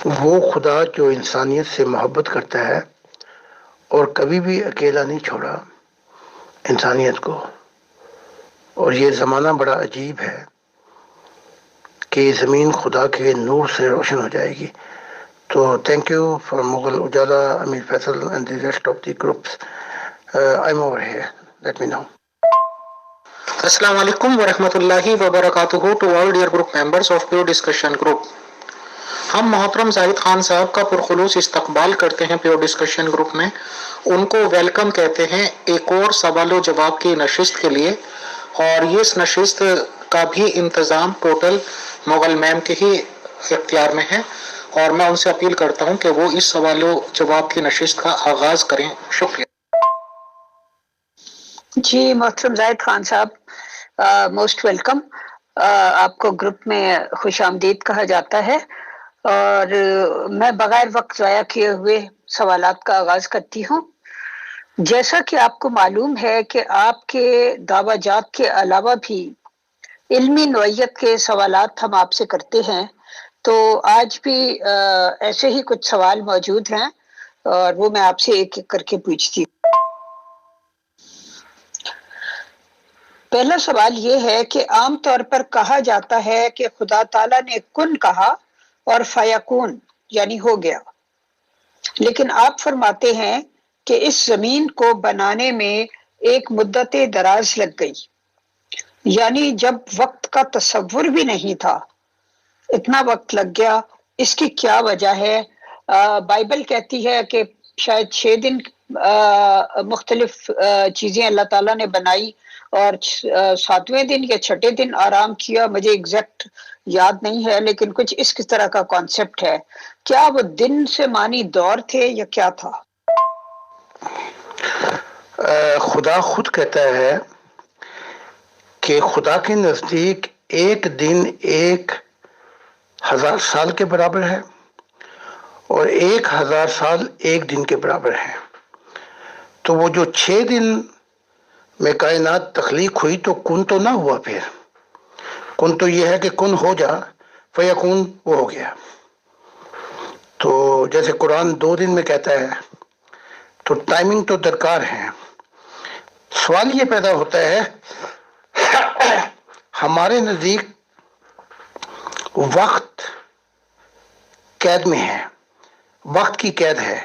وہ خدا جو انسانیت سے محبت کرتا ہے اور کبھی بھی اکیلا نہیں چھوڑا انسانیت کو. اور یہ زمانہ بڑا عجیب ہے کہ زمین خدا کے نور سے روشن ہو جائے گی. تو thank you for Mughal Ujala, Amir Faisal and the rest of the groups. I am over here, let me know. السلام علیکم ورحمۃ اللہ وبرکاتہ to all dear group members of pure discussion group. ہم محترم زاہد خان صاحب کا پرخلوص استقبال کرتے ہیں پیور ڈسکشن گروپ میں. ان کو ویلکم کہتے ہیں ایک اور سوال و جواب کی نشست کے لیے. اور یہ اس نشست کا بھی انتظام ٹوٹل مغل میم کے ہی اختیار میں ہے, اور میں ان سے اپیل کرتا ہوں کہ وہ اس سوال و جواب کی نشست کا آغاز کریں. شکریہ. جی محترم زاہد خان صاحب, موسٹ ویلکم. آپ کو گروپ میں خوش آمدید کہا جاتا ہے, اور میں بغیر وقت ضائع کیے ہوئے سوالات کا آغاز کرتی ہوں. جیسا کہ آپ کو معلوم ہے کہ آپ کے دعویٰ جات کے علاوہ بھی علمی نوعیت کے سوالات ہم آپ سے کرتے ہیں, تو آج بھی ایسے ہی کچھ سوال موجود ہیں, اور وہ میں آپ سے ایک ایک کر کے پوچھتی ہوں. پہلا سوال یہ ہے کہ عام طور پر کہا جاتا ہے کہ خدا تعالیٰ نے کن کہا اور فیکون یعنی ہو گیا, لیکن آپ فرماتے ہیں کہ اس زمین کو بنانے میں ایک مدت دراز لگ گئی, یعنی جب وقت کا تصور بھی نہیں تھا اتنا وقت لگ گیا. اس کی کیا وجہ ہے؟ بائبل کہتی ہے کہ شاید 6 دن مختلف چیزیں اللہ تعالیٰ نے بنائی, اور 7ویں دن یا 6ٹھے دن آرام کیا. مجھے ایگزیکٹ یاد نہیں ہے, لیکن کچھ اس طرح کا کانسیپٹ ہے. کیا وہ دن سے معنی دور تھے یا کیا تھا؟ خدا خود کہتا ہے کہ خدا کے نزدیک ایک دن 1000 سال کے برابر ہے, اور 1000 سال ایک دن کے برابر ہے. تو وہ جو 6 دن میں کائنات تخلیق ہوئی تو کن تو نہ ہوا. پھر کن تو یہ ہے کہ کن ہو جا, فیکون وہ ہو گیا. تو جیسے قرآن 2 دن میں کہتا ہے تو ٹائمنگ تو درکار ہے. سوال یہ پیدا ہوتا ہے ہمارے نزدیک وقت قید میں ہے, وقت کی قید ہے.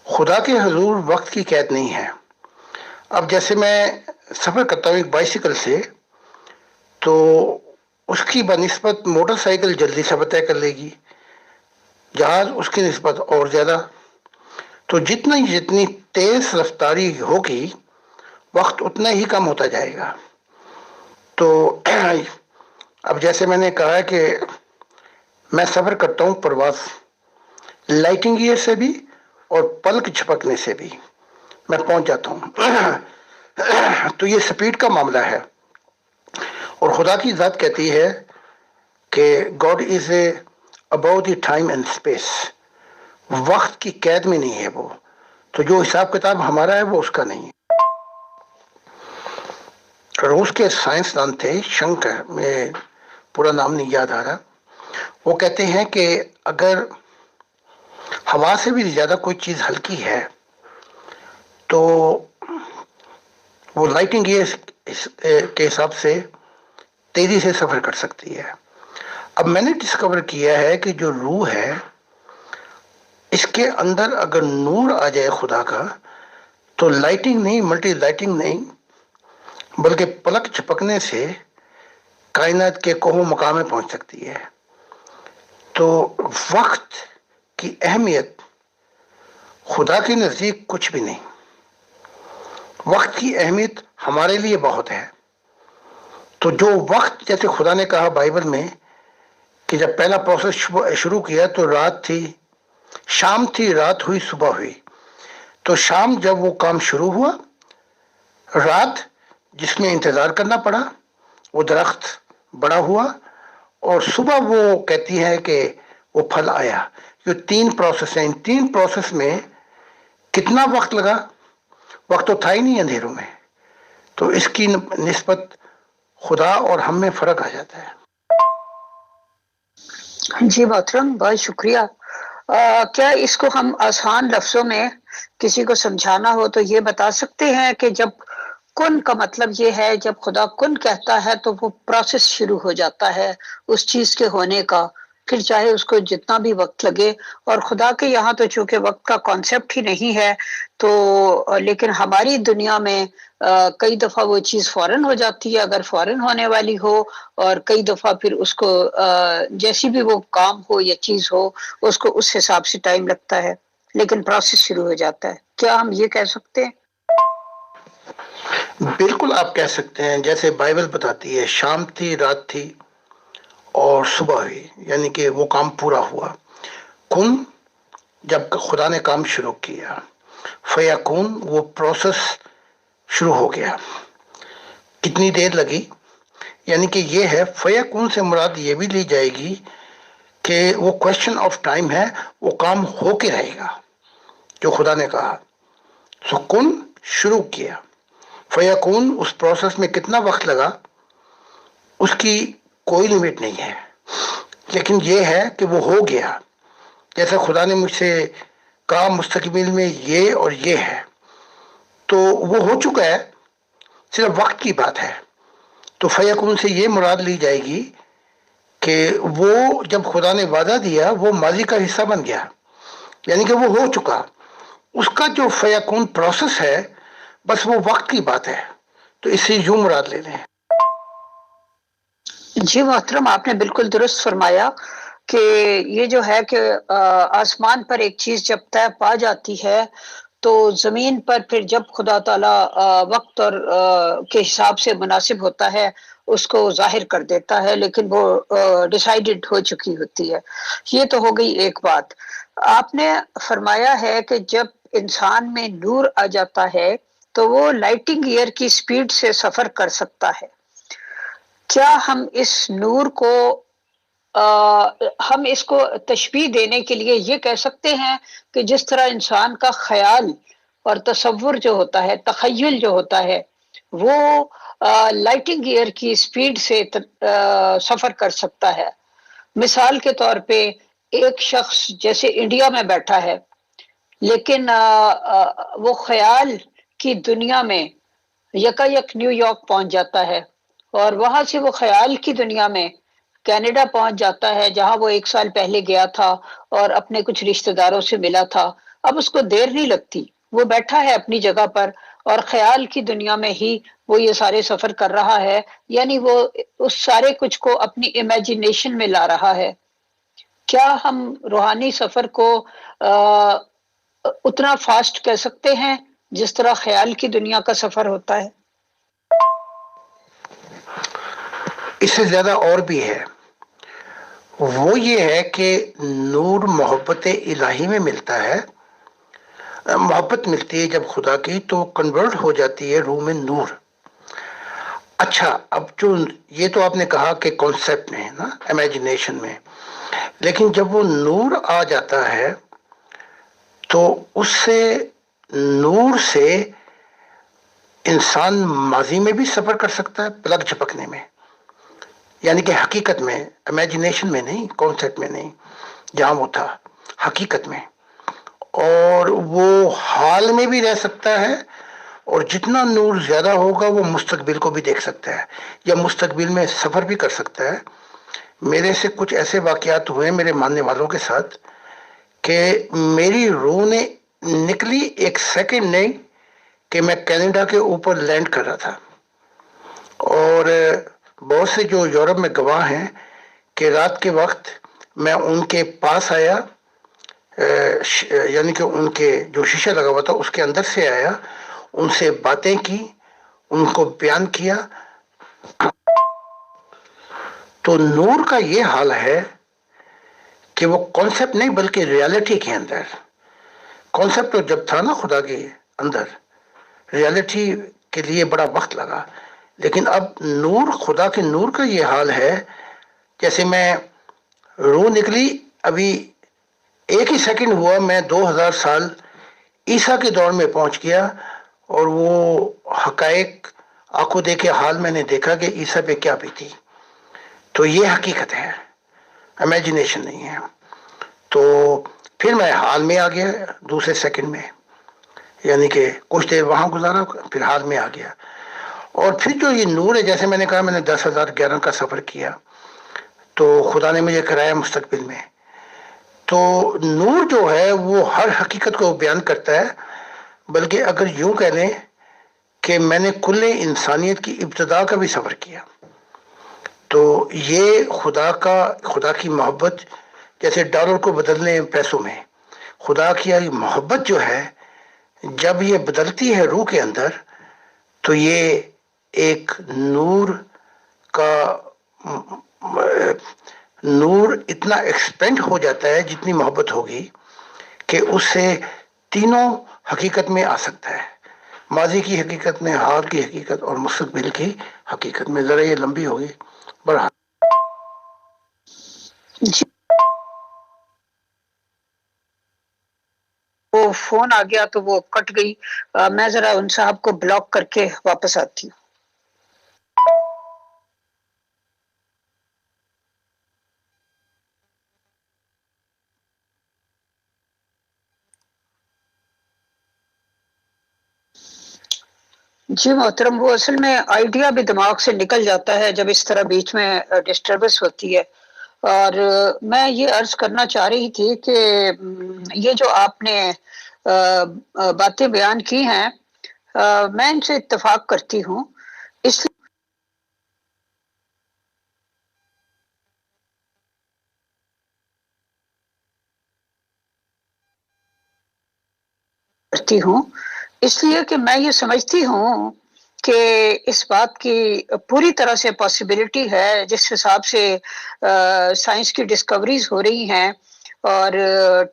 خدا کے حضور وقت کی قید نہیں ہے. اب جیسے میں سفر کرتا ہوں ایک بائیسیکل سے, تو اس کی بنسبت موٹر سائیکل جلدی سفر طے کر لے گی, جہاز اس کی نسبت اور زیادہ. تو جتنی تیز رفتاری ہوگی وقت اتنا ہی کم ہوتا جائے گا. تو اب جیسے میں نے کہا کہ میں سفر کرتا ہوں پرواز لائٹنگ گیئر سے بھی اور پلک جھپکنے سے بھی میں پہنچ جاتا ہوں. تو یہ سپیڈ کا معاملہ ہے. اور خدا کی ذات کہتی ہے کہ God is above the time and space, وقت کی قید میں نہیں ہے وہ. تو جو حساب کتاب ہمارا ہے وہ اس کا نہیں ہے. روس کے سائنسدان تھے شنکر, میں پورا نام نہیں یاد آ رہا, وہ کہتے ہیں کہ اگر ہوا سے بھی زیادہ کوئی چیز ہلکی ہے تو وہ لائٹنگ کے حساب سے تیزی سے سفر کر سکتی ہے. اب میں نے ڈسکور کیا ہے کہ جو روح ہے اس کے اندر اگر نور آ جائے خدا کا تو لائٹنگ نہیں, ملٹی لائٹنگ نہیں, بلکہ پلک جھپکنے سے کائنات کے کوہ مقام میں پہنچ سکتی ہے. تو وقت کی اہمیت خدا کے نزدیک کچھ بھی نہیں. وقت کی اہمیت ہمارے لیے بہت ہے. تو جو وقت, جیسے خدا نے کہا بائبل میں کہ جب پہلا پروسیس شروع کیا تو رات تھی, شام تھی, رات ہوئی, صبح ہوئی. تو شام جب وہ کام شروع ہوا, رات جس میں انتظار کرنا پڑا وہ درخت بڑا ہوا, اور صبح وہ کہتی ہے کہ وہ پھل آیا. یہ 3 پروسیس ہیں. ان 3 پروسیس میں کتنا وقت لگا؟ وقت تو تھا ہی نہیں اندھیروں میں. تو اس کی نسبت خدا اور ہم میں فرق آ جاتا ہے. جی محترم، بہت شکریہ۔ کیا اس کو ہم آسان لفظوں میں کسی کو سمجھانا ہو تو یہ بتا سکتے ہیں کہ جب کن کا مطلب یہ ہے، جب خدا کن کہتا ہے تو وہ پروسیس شروع ہو جاتا ہے اس چیز کے ہونے کا، پھر چاہے اس کو جتنا بھی وقت لگے۔ اور خدا کے یہاں تو چونکہ وقت کا کانسیپٹ ہی نہیں ہے، تو لیکن ہماری دنیا میں کئی دفعہ وہ چیز فوراً ہو جاتی ہے اگر فوراً ہونے والی ہو، اور کئی دفعہ پھر اس کو جیسی بھی وہ کام ہو یا چیز ہو اس کو اس حساب سے ٹائم لگتا ہے، لیکن پروسیس شروع ہو جاتا ہے۔ کیا ہم یہ کہہ سکتے ہیں؟ بالکل آپ کہہ سکتے ہیں، جیسے بائبل بتاتی ہے شام تھی، رات تھی اور صبح ہوئی، یعنی کہ وہ کام پورا ہوا۔ کن، جب خدا نے کام شروع کیا، فیکون وہ پروسیس شروع ہو گیا۔ کتنی دیر لگی؟ یعنی کہ یہ ہے فیکون سے مراد یہ بھی لی جائے گی کہ وہ کوشچن آف ٹائم ہے، وہ کام ہو کے رہے گا جو خدا نے کہا۔ سو کن شروع کیا، فیکون اس پروسیس میں کتنا وقت لگا اس کی کوئی لمٹ نہیں ہے، لیکن یہ ہے کہ وہ ہو گیا۔ جیسے خدا نے مجھ سے کہا مستقبل میں یہ اور یہ ہے، تو وہ ہو چکا ہے، صرف وقت کی بات ہے۔ تو فیکون سے یہ مراد لی جائے گی کہ وہ جب خدا نے وعدہ دیا وہ ماضی کا حصہ بن گیا، یعنی کہ وہ ہو چکا۔ اس کا جو فیکون پروسیس ہے بس وہ وقت کی بات ہے، تو اس سے یوں مراد لے لیں۔ جی محترم، آپ نے بالکل درست فرمایا کہ یہ جو ہے کہ آسمان پر ایک چیز جب طے پا جاتی ہے تو زمین پر پھر جب خدا تعالیٰ وقت اور کے حساب سے مناسب ہوتا ہے اس کو ظاہر کر دیتا ہے، لیکن وہ ڈیسائیڈڈ ہو چکی ہوتی ہے۔ یہ تو ہو گئی ایک بات۔ آپ نے فرمایا ہے کہ جب انسان میں نور آ جاتا ہے تو وہ لائٹنگ ایئر کی سپیڈ سے سفر کر سکتا ہے۔ کیا ہم اس نور کو ہم اس کو تشبیہ دینے کے لیے یہ کہہ سکتے ہیں کہ جس طرح انسان کا خیال اور تصور جو ہوتا ہے، تخیل جو ہوتا ہے، وہ لائٹنگ ایئر کی سپیڈ سے سفر کر سکتا ہے۔ مثال کے طور پہ ایک شخص جیسے انڈیا میں بیٹھا ہے، لیکن وہ خیال کی دنیا میں یکا نیو یارک پہنچ جاتا ہے، اور وہاں سے وہ خیال کی دنیا میں کینیڈا پہنچ جاتا ہے جہاں وہ 1 سال پہلے گیا تھا اور اپنے کچھ رشتہ داروں سے ملا تھا۔ اب اس کو دیر نہیں لگتی، وہ بیٹھا ہے اپنی جگہ پر اور خیال کی دنیا میں ہی وہ یہ سارے سفر کر رہا ہے، یعنی وہ اس سارے کچھ کو اپنی امیجینیشن میں لا رہا ہے۔ کیا ہم روحانی سفر کو اتنا فاسٹ کہہ سکتے ہیں جس طرح خیال کی دنیا کا سفر ہوتا ہے؟ اس سے زیادہ اور بھی ہے، وہ یہ ہے کہ نور محبت الہی میں ملتا ہے۔ محبت ملتی ہے جب خدا کی تو کنورٹ ہو جاتی ہے روح میں نور۔ اچھا، اب جو یہ تو آپ نے کہا کہ کانسیپٹ میں ہے نا، امیجنیشن میں، لیکن جب وہ نور آ جاتا ہے تو اس سے نور سے انسان ماضی میں بھی سفر کر سکتا ہے پلک جھپکنے میں، یعنی کہ حقیقت میں، امیجنیشن میں نہیں، کانسیپٹ میں نہیں، جہاں وہ تھا حقیقت میں۔ اور وہ حال میں بھی رہ سکتا ہے، اور جتنا نور زیادہ ہوگا وہ مستقبل کو بھی دیکھ سکتا ہے یا مستقبل میں سفر بھی کر سکتا ہے۔ میرے سے کچھ ایسے واقعات ہوئے میرے ماننے والوں کے ساتھ کہ میری روح نے نکلی 1 سیکنڈ نہیں کہ میں کینیڈا کے اوپر لینڈ کر رہا تھا۔ اور بہت سے جو یورپ میں گواہ ہیں کہ رات کے وقت میں ان کے پاس آیا، یعنی کہ ان کے جو شیشہ لگا ہوا تھا اس کے اندر سے آیا، ان سے باتیں کی، ان کو بیان کیا۔ تو نور کا یہ حال ہے کہ وہ کانسیپٹ نہیں بلکہ ریالٹی کے اندر، کانسیپٹ تو جب تھا نا خدا کے اندر، ریالٹی کے لیے بڑا وقت لگا، لیکن اب نور، خدا کے نور کا یہ حال ہے جیسے میں روح نکلی، ابھی 1 ہی سیکنڈ ہوا میں 2000 سال عیسیٰ کے دور میں پہنچ گیا، اور وہ حقائق آنکھوں دیکھے حال میں نے دیکھا کہ عیسیٰ پہ کیا بیتی۔ تو یہ حقیقت ہے۔ امیجنیشن نہیں ہے. تو پھر میں حال میں آ گیا دوسرے سیکنڈ میں، یعنی کہ کچھ دیر وہاں گزارا پھر حال میں آ گیا. اور پھر جو یہ نور ہے، جیسے میں نے کہا میں نے 10,011 کا سفر کیا، تو خدا نے مجھے کرایا مستقبل میں. تو نور جو ہے وہ ہر حقیقت کو بیان کرتا ہے، بلکہ اگر یوں کہہ لیں کہ میں نے کل انسانیت کی ابتدا کا بھی سفر کیا. تو یہ خدا کی محبت، جیسے ڈالر کو بدل لیں پیسوں میں، خدا کی یہ محبت جو ہے جب یہ بدلتی ہے روح کے اندر، تو یہ ایک کا نور اتنا ایکسپینڈ ہو جاتا ہے جتنی محبت ہوگی کہ اس سے تینوں حقیقت میں آ سکتا ہے، ماضی کی حقیقت میں، حال کی حقیقت اور مستقبل کی حقیقت میں. ذرا یہ لمبی ہوگی بڑھا. جی وہ فون آ گیا تو وہ کٹ گئی. میں ذرا ان صاحب کو بلاک کر کے واپس آتی ہوں. جی محترم، وہ اصل میں آئیڈیا بھی دماغ سے نکل جاتا ہے جب اس طرح بیچ میں ڈسٹربنس ہوتی ہے. اور میں یہ عرض کرنا چاہ رہی تھی کہ یہ جو آپ نے باتیں بیان کی ہیں، میں ان سے اتفاق کرتی ہوں. اس لیے کرتی ہوں اس لیے کہ میں یہ سمجھتی ہوں کہ اس بات کی پوری طرح سے پاسبلٹی ہے، جس حساب سے سائنس کی ڈسکوریز ہو رہی ہیں اور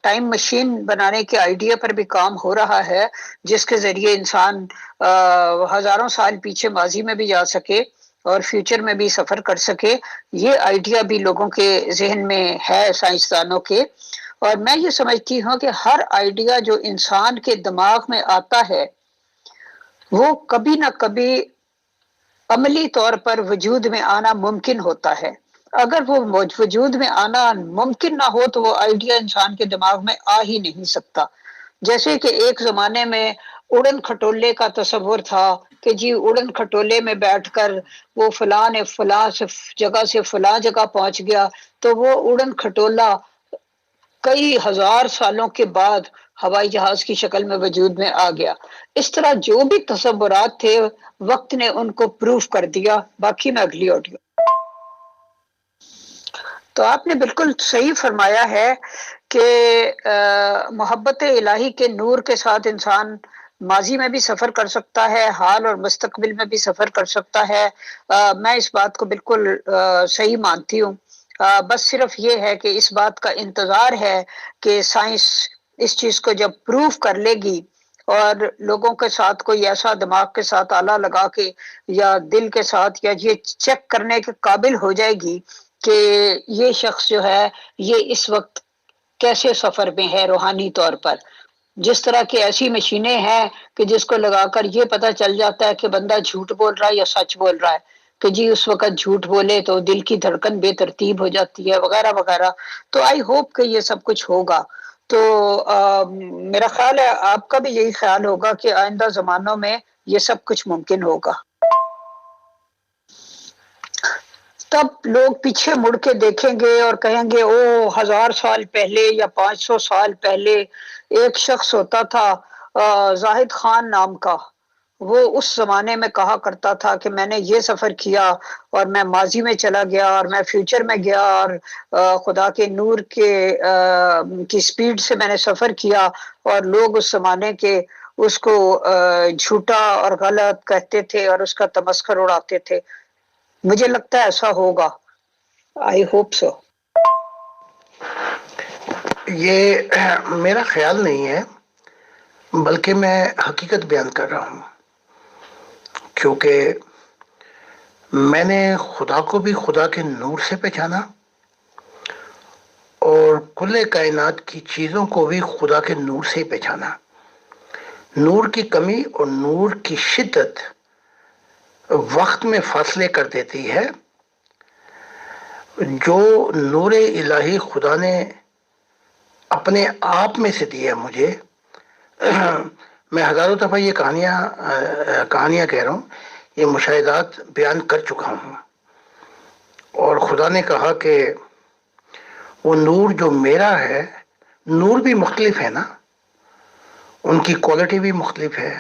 ٹائم مشین بنانے کے آئیڈیا پر بھی کام ہو رہا ہے، جس کے ذریعے انسان ہزاروں سال پیچھے ماضی میں بھی جا سکے اور فیوچر میں بھی سفر کر سکے. یہ آئیڈیا بھی لوگوں کے ذہن میں ہے، سائنسدانوں کے. اور میں یہ سمجھتی ہوں کہ ہر آئیڈیا جو انسان کے دماغ میں آتا ہے وہ کبھی نہ کبھی عملی طور پر وجود میں آنا ممکن ہوتا ہے. اگر وہ وجود میں آنا ممکن نہ ہو تو وہ آئیڈیا انسان کے دماغ میں آ ہی نہیں سکتا. جیسے کہ ایک زمانے میں اڑن کھٹولے کا تصور تھا کہ جی اڑن کھٹولے میں بیٹھ کر وہ فلاں نے فلاں جگہ سے فلاں جگہ پہنچ گیا، تو وہ اڑن کھٹولا کئی ہزار سالوں کے بعد ہوائی جہاز کی شکل میں وجود میں آ گیا. اس طرح جو بھی تصورات تھے وقت نے ان کو پروف کر دیا. باقی میں اگلی آڈیو. تو آپ نے بالکل صحیح فرمایا ہے کہ محبت الہی کے نور کے ساتھ انسان ماضی میں بھی سفر کر سکتا ہے، حال اور مستقبل میں بھی سفر کر سکتا ہے. میں اس بات کو بالکل صحیح مانتی ہوں. بس صرف یہ ہے کہ اس بات کا انتظار ہے کہ سائنس اس چیز کو جب پروف کر لے گی اور لوگوں کے ساتھ کوئی ایسا دماغ کے ساتھ آلہ لگا کے یا دل کے ساتھ یا یہ چیک کرنے کے قابل ہو جائے گی کہ یہ شخص جو ہے یہ اس وقت کیسے سفر میں ہے روحانی طور پر. جس طرح کی ایسی مشینیں ہیں کہ جس کو لگا کر یہ پتہ چل جاتا ہے کہ بندہ جھوٹ بول رہا ہے یا سچ بول رہا ہے، کہ جی اس وقت جھوٹ بولے تو دل کی دھڑکن بے ترتیب ہو جاتی ہے وغیرہ وغیرہ. تو آئی ہوپ کہ یہ سب کچھ ہوگا. تو میرا خیال ہے آپ کا بھی یہی خیال ہوگا کہ آئندہ زمانوں میں یہ سب کچھ ممکن ہوگا. تب لوگ پیچھے مڑ کے دیکھیں گے اور کہیں گے او 1000 سال پہلے یا 500 سال پہلے ایک شخص ہوتا تھا زاہد خان نام کا، وہ اس زمانے میں کہا کرتا تھا کہ میں نے یہ سفر کیا اور میں ماضی میں چلا گیا اور میں فیوچر میں گیا اور خدا کے نور کی سپیڈ سے میں نے سفر کیا، اور لوگ اس زمانے کے اس کو جھوٹا اور غلط کہتے تھے اور اس کا تمسخر اڑاتے تھے. مجھے لگتا ہے ایسا ہوگا. I hope so. یہ میرا خیال نہیں ہے، بلکہ میں حقیقت بیان کر رہا ہوں، کیونکہ میں نے خدا کو بھی خدا کے نور سے پہچانا اور کل کائنات کی چیزوں کو بھی خدا کے نور سے ہی پہچانا. نور کی کمی اور نور کی شدت وقت میں فاصلے کر دیتی ہے، جو نور الہی خدا نے اپنے آپ میں سے دیا مجھے، میں ہزاروں دفعہ یہ کہانیاں کہہ رہا ہوں، یہ مشاہدات بیان کر چکا ہوں، اور خدا نے کہا کہ وہ نور جو میرا ہے، نور بھی مختلف ہے نا، ان کی کوالٹی بھی مختلف ہے،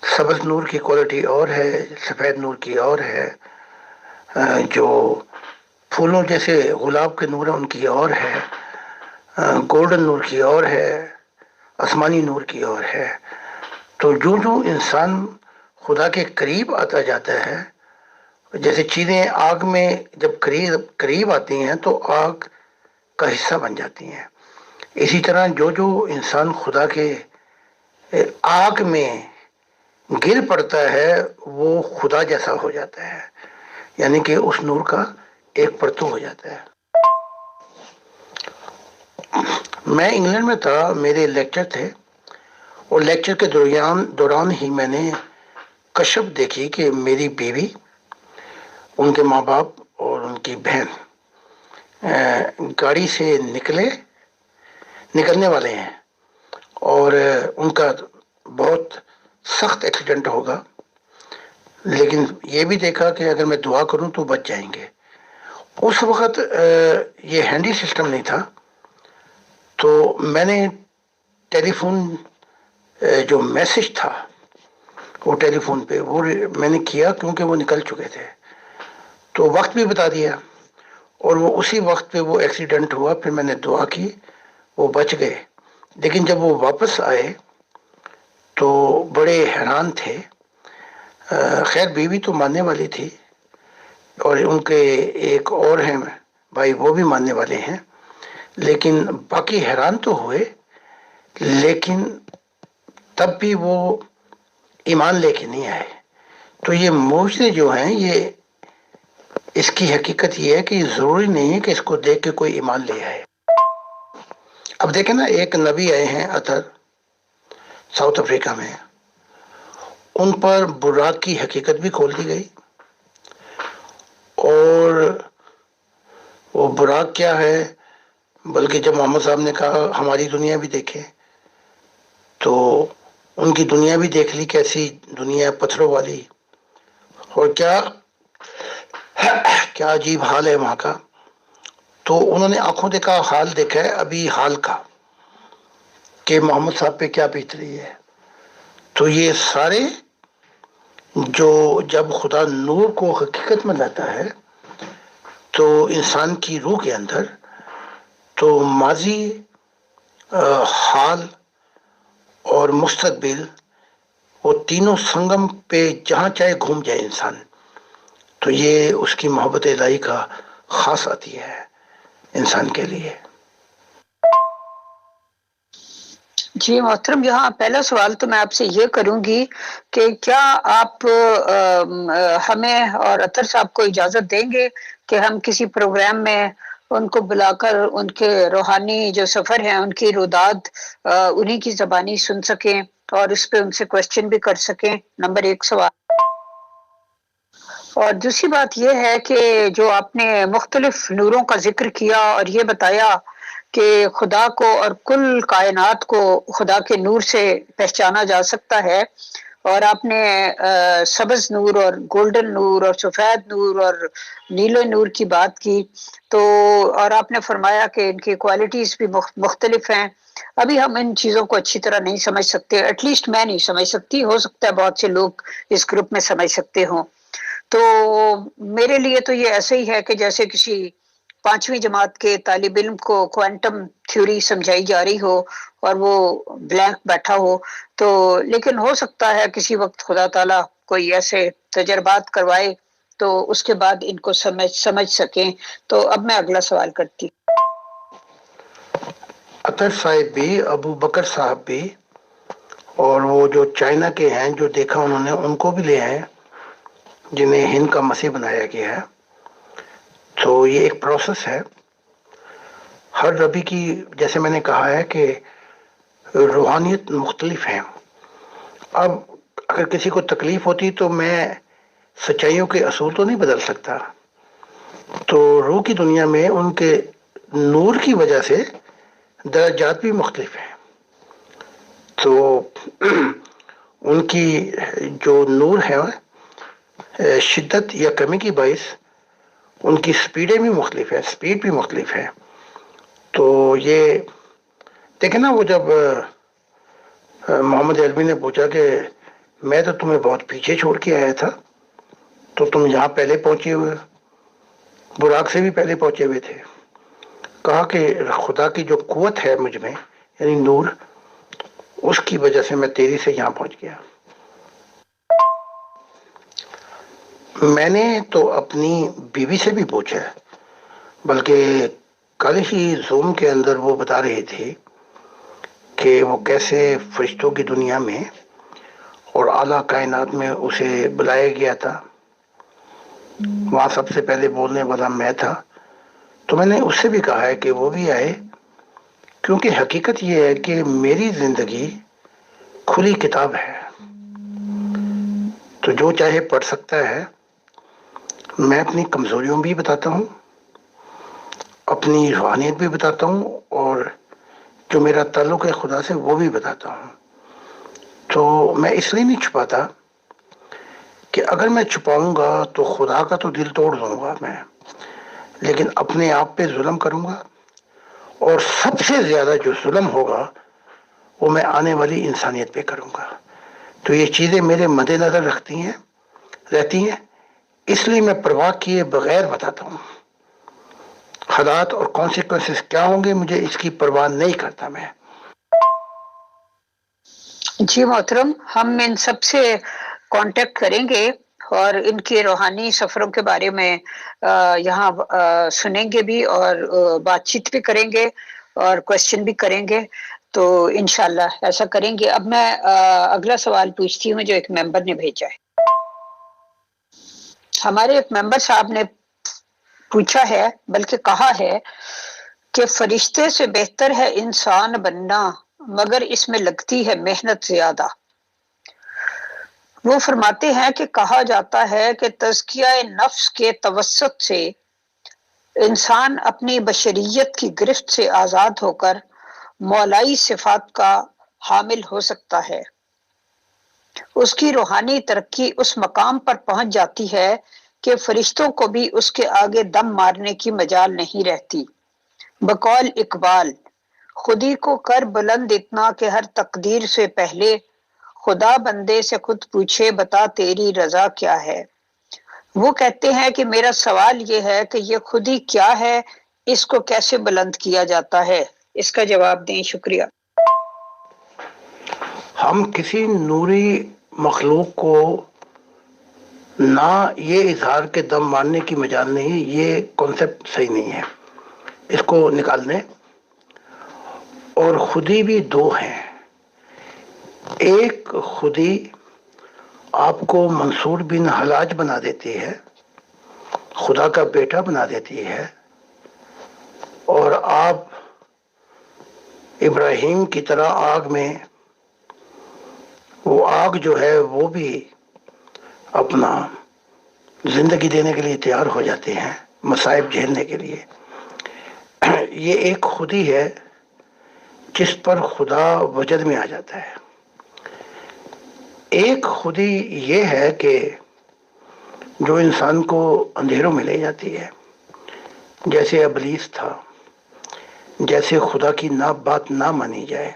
سبز نور کی کوالٹی اور ہے، سفید نور کی اور ہے، جو پھولوں جیسے گلاب کے نور ہیں ان کی اور ہے، گولڈن نور کی اور ہے، آسمانی نور کی اور ہے۔ تو جو جو انسان خدا کے قریب آتا جاتا ہے، جیسے چیزیں آگ میں جب قریب آتی ہیں تو آگ کا حصہ بن جاتی ہیں، اسی طرح جو جو انسان خدا کے آگ میں گر پڑتا ہے وہ خدا جیسا ہو جاتا ہے، یعنی کہ اس نور کا ایک پرتو ہو جاتا ہے۔ میں انگلینڈ میں تھا، میرے لیکچر تھے، اور لیکچر کے دوران ہی میں نے کشف دیکھی کہ میری بیوی، ان کے ماں باپ اور ان کی بہن گاڑی سے نکلنے والے ہیں، اور ان کا بہت سخت ایکسیڈنٹ ہوگا، لیکن یہ بھی دیکھا کہ اگر میں دعا کروں تو بچ جائیں گے۔ اس وقت یہ ہینڈی سسٹم نہیں تھا، تو میں نے ٹیلی فون جو میسج تھا وہ ٹیلی فون پہ وہ میں نے کیا، کیونکہ وہ نکل چکے تھے، تو وقت بھی بتا دیا، اور وہ اسی وقت پہ وہ ایکسیڈنٹ ہوا۔ پھر میں نے دعا کی، وہ بچ گئے، لیکن جب وہ واپس آئے تو بڑے حیران تھے۔ خیر بیوی تو ماننے والی تھی، اور ان کے ایک اور ہیں بھائی، وہ بھی ماننے والے ہیں، لیکن باقی حیران تو ہوئے، لیکن تب بھی وہ ایمان لے کے نہیں آئے۔ تو یہ معجزے جو ہیں، یہ اس کی حقیقت یہ ہے کہ ضروری نہیں ہے کہ اس کو دیکھ کے کوئی ایمان لے آئے۔ اب دیکھیں نا، ایک نبی آئے ہیں اطہر، ساؤتھ افریقہ میں، ان پر براق کی حقیقت بھی کھول دی گئی، اور وہ براق کیا ہے، بلکہ جب محمد صاحب نے کہا ہماری دنیا بھی دیکھیں، تو ان کی دنیا بھی دیکھ لی، کیسی دنیا پتھروں والی، اور کیا عجیب حال ہے وہاں کا۔ تو انہوں نے آنکھوں دیکھا حال دیکھا ہے ابھی حال کا، کہ محمد صاحب پہ کیا بیت رہی ہے۔ تو یہ سارے جو جب خدا نور کو حقیقت میں لاتا ہے تو انسان کی روح کے اندر، تو ماضی، حال اور مستقبل، وہ تینوں سنگم پہ جہاں چاہے گھوم جائے انسان، تو یہ اس کی محبت الہی کا خاص آتی ہے انسان کے لیے۔ جی محترم، یہاں پہلا سوال تو میں آپ سے یہ کروں گی کہ کیا آپ ہمیں اور اطہر صاحب کو اجازت دیں گے کہ ہم کسی پروگرام میں ان کو بلا کر ان کے روحانی جو سفر ہیں ان کی روداد انہی کی زبانی سن سکیں، اور اس پہ ان سے کوشچن بھی کر سکیں؟ نمبر ایک سوال۔ اور دوسری بات یہ ہے کہ جو آپ نے مختلف نوروں کا ذکر کیا اور یہ بتایا کہ خدا کو اور کل کائنات کو خدا کے نور سے پہچانا جا سکتا ہے، اور آپ نے سبز نور اور گولڈن نور اور سفید نور اور نیلے نور کی بات کی، تو اور آپ نے فرمایا کہ ان کی کوالٹیز بھی مختلف ہیں۔ ابھی ہم ان چیزوں کو اچھی طرح نہیں سمجھ سکتے، ایٹ لیسٹ میں نہیں سمجھ سکتی، ہو سکتا ہے بہت سے لوگ اس گروپ میں سمجھ سکتے ہوں۔ تو میرے لیے تو یہ ایسے ہی ہے کہ جیسے کسی 5ویں جماعت کے طالب علم کو کوانٹم تھیوری سمجھائی جا رہی ہو اور وہ بلینک بیٹھا ہو، تو لیکن ہو سکتا ہے کسی وقت خدا تعالیٰ کوئی ایسے تجربات کروائے تو اس کے بعد ان کو سمجھ سکیں۔ تو اب میں اگلا سوال کرتی ہوں۔ اطہر صاحب بھی، ابو بکر صاحب بھی، اور وہ جو چائنا کے ہیں جو دیکھا انہوں نے، ان کو بھی لے آئے جنہیں ہند کا مسیح بنایا گیا ہے۔ تو یہ ایک پروسیس ہے ہر ربی کی، جیسے میں نے کہا ہے کہ روحانیت مختلف ہیں۔ اب اگر کسی کو تکلیف ہوتی تو میں سچائیوں کے اصول تو نہیں بدل سکتا، تو روح کی دنیا میں ان کے نور کی وجہ سے درجات بھی مختلف ہیں. تو ان کی جو نور ہے شدت یا کمی کی باعث ان کی سپیڈیں بھی مختلف ہیں، سپیڈ بھی مختلف ہے. تو یہ دیکھیں نا، وہ جب محمد علوی نے پوچھا کہ میں تو تمہیں بہت پیچھے چھوڑ کے آیا تھا، تو تم یہاں پہلے پہنچے ہوئے، براق سے بھی پہلے پہنچے ہوئے تھے. کہا کہ خدا کی جو قوت ہے مجھ میں، یعنی نور، اس کی وجہ سے میں تیزی سے یہاں پہنچ گیا. میں نے تو اپنی بیوی سے بھی پوچھا ہے، بلکہ کل ہی زوم کے اندر وہ بتا رہی تھی کہ وہ کیسے فرشتوں کی دنیا میں اور اعلیٰ کائنات میں اسے بلایا گیا تھا. وہاں سب سے پہلے بولنے والا میں تھا. تو میں نے اس سے بھی کہا ہے کہ وہ بھی آئے، کیونکہ حقیقت یہ ہے کہ میری زندگی کھلی کتاب ہے، تو جو چاہے پڑھ سکتا ہے. میں اپنی کمزوریوں بھی بتاتا ہوں، اپنی روحانیت بھی بتاتا ہوں، اور جو میرا تعلق ہے خدا سے وہ بھی بتاتا ہوں. تو میں اس لیے نہیں چھپاتا کہ اگر میں چھپاؤں گا تو خدا کا تو دل توڑ دوں گا میں، لیکن اپنے آپ پہ ظلم کروں گا، اور سب سے زیادہ جو ظلم ہوگا وہ میں آنے والی انسانیت پہ کروں گا. تو یہ چیزیں میرے مد نظر رہتی ہیں، اس لیے میں پرواہ کیے بغیر بتاتا ہوں. حالات اور کانسیکوینسز کیا ہوں گے مجھے اس کی پرواہ نہیں کرتا میں. جی محترم، ہم ان سب سے کانٹیکٹ کریں گے اور ان کے روحانی سفروں کے بارے میں یہاں سنیں گے بھی، اور بات چیت بھی کریں گے اور کوشچن بھی کریں گے. تو انشاءاللہ ایسا کریں گے. اب میں اگلا سوال پوچھتی ہوں جو ایک ممبر نے بھیجا ہے. ہمارے ایک ممبر صاحب نے پوچھا ہے، بلکہ کہا ہے کہ فرشتے سے بہتر ہے انسان بننا، مگر اس میں لگتی ہے محنت زیادہ. وہ فرماتے ہیں کہ کہا جاتا ہے کہ تزکیہ نفس کے توسط سے انسان اپنی بشریت کی گرفت سے آزاد ہو کر مولائی صفات کا حامل ہو سکتا ہے. اس کی روحانی ترقی اس مقام پر پہنچ جاتی ہے کہ فرشتوں کو بھی اس کے آگے دم مارنے کی مجال نہیں رہتی. بقول اقبال، خودی کو کر بلند اتنا کہ ہر تقدیر سے پہلے خدا بندے سے خود پوچھے بتا تیری رضا کیا ہے. وہ کہتے ہیں کہ میرا سوال یہ ہے کہ یہ خودی کیا ہے، اس کو کیسے بلند کیا جاتا ہے؟ اس کا جواب دیں. شکریہ. ہم کسی نوری مخلوق کو نہ یہ اظہار کے دم ماننے کی مجال نہیں، یہ کانسیپٹ صحیح نہیں ہے، اس کو نکال دیں. اور خودی بھی دو ہیں. ایک خودی آپ کو منصور بن حلاج بنا دیتی ہے، خدا کا بیٹا بنا دیتی ہے، اور آپ ابراہیم کی طرح آگ میں، وہ آگ جو ہے وہ بھی اپنا زندگی دینے کے لیے تیار ہو جاتے ہیں، مصائب جھیلنے کے لیے. یہ ایک خودی ہے جس پر خدا وجد میں آ جاتا ہے. ایک خودی یہ ہے کہ جو انسان کو اندھیروں میں لے جاتی ہے، جیسے ابلیس تھا، جیسے خدا کی بات نہ مانی جائے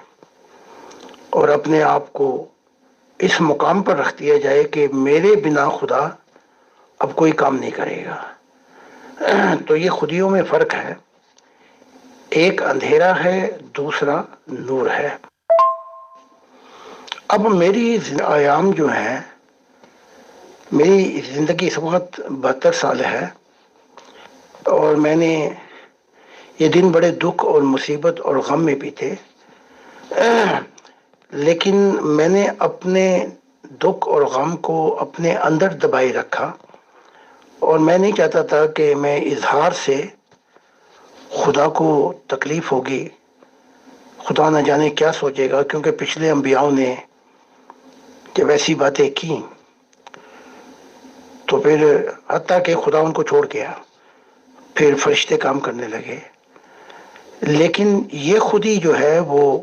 اور اپنے آپ کو اس مقام پر رکھ دیا جائے کہ میرے بنا خدا اب کوئی کام نہیں کرے گا. تو یہ خودیوں میں فرق ہے، ایک اندھیرا ہے، دوسرا نور ہے. اب میری ایام جو ہیں، میری زندگی اس وقت 72 سال ہے، اور میں نے یہ دن بڑے دکھ اور مصیبت اور غم میں بھی تھے، لیکن میں نے اپنے دکھ اور غم کو اپنے اندر دبائے رکھا، اور میں نہیں چاہتا تھا کہ میں اظہار سے خدا کو تکلیف ہوگی، خدا نہ جانے کیا سوچے گا، کیونکہ پچھلے انبیاؤں نے جب ایسی باتیں کی تو پھر حتیٰ کہ خدا ان کو چھوڑ گیا. پھر فرشتے کام کرنے لگے. لیکن یہ خودی جو ہے وہ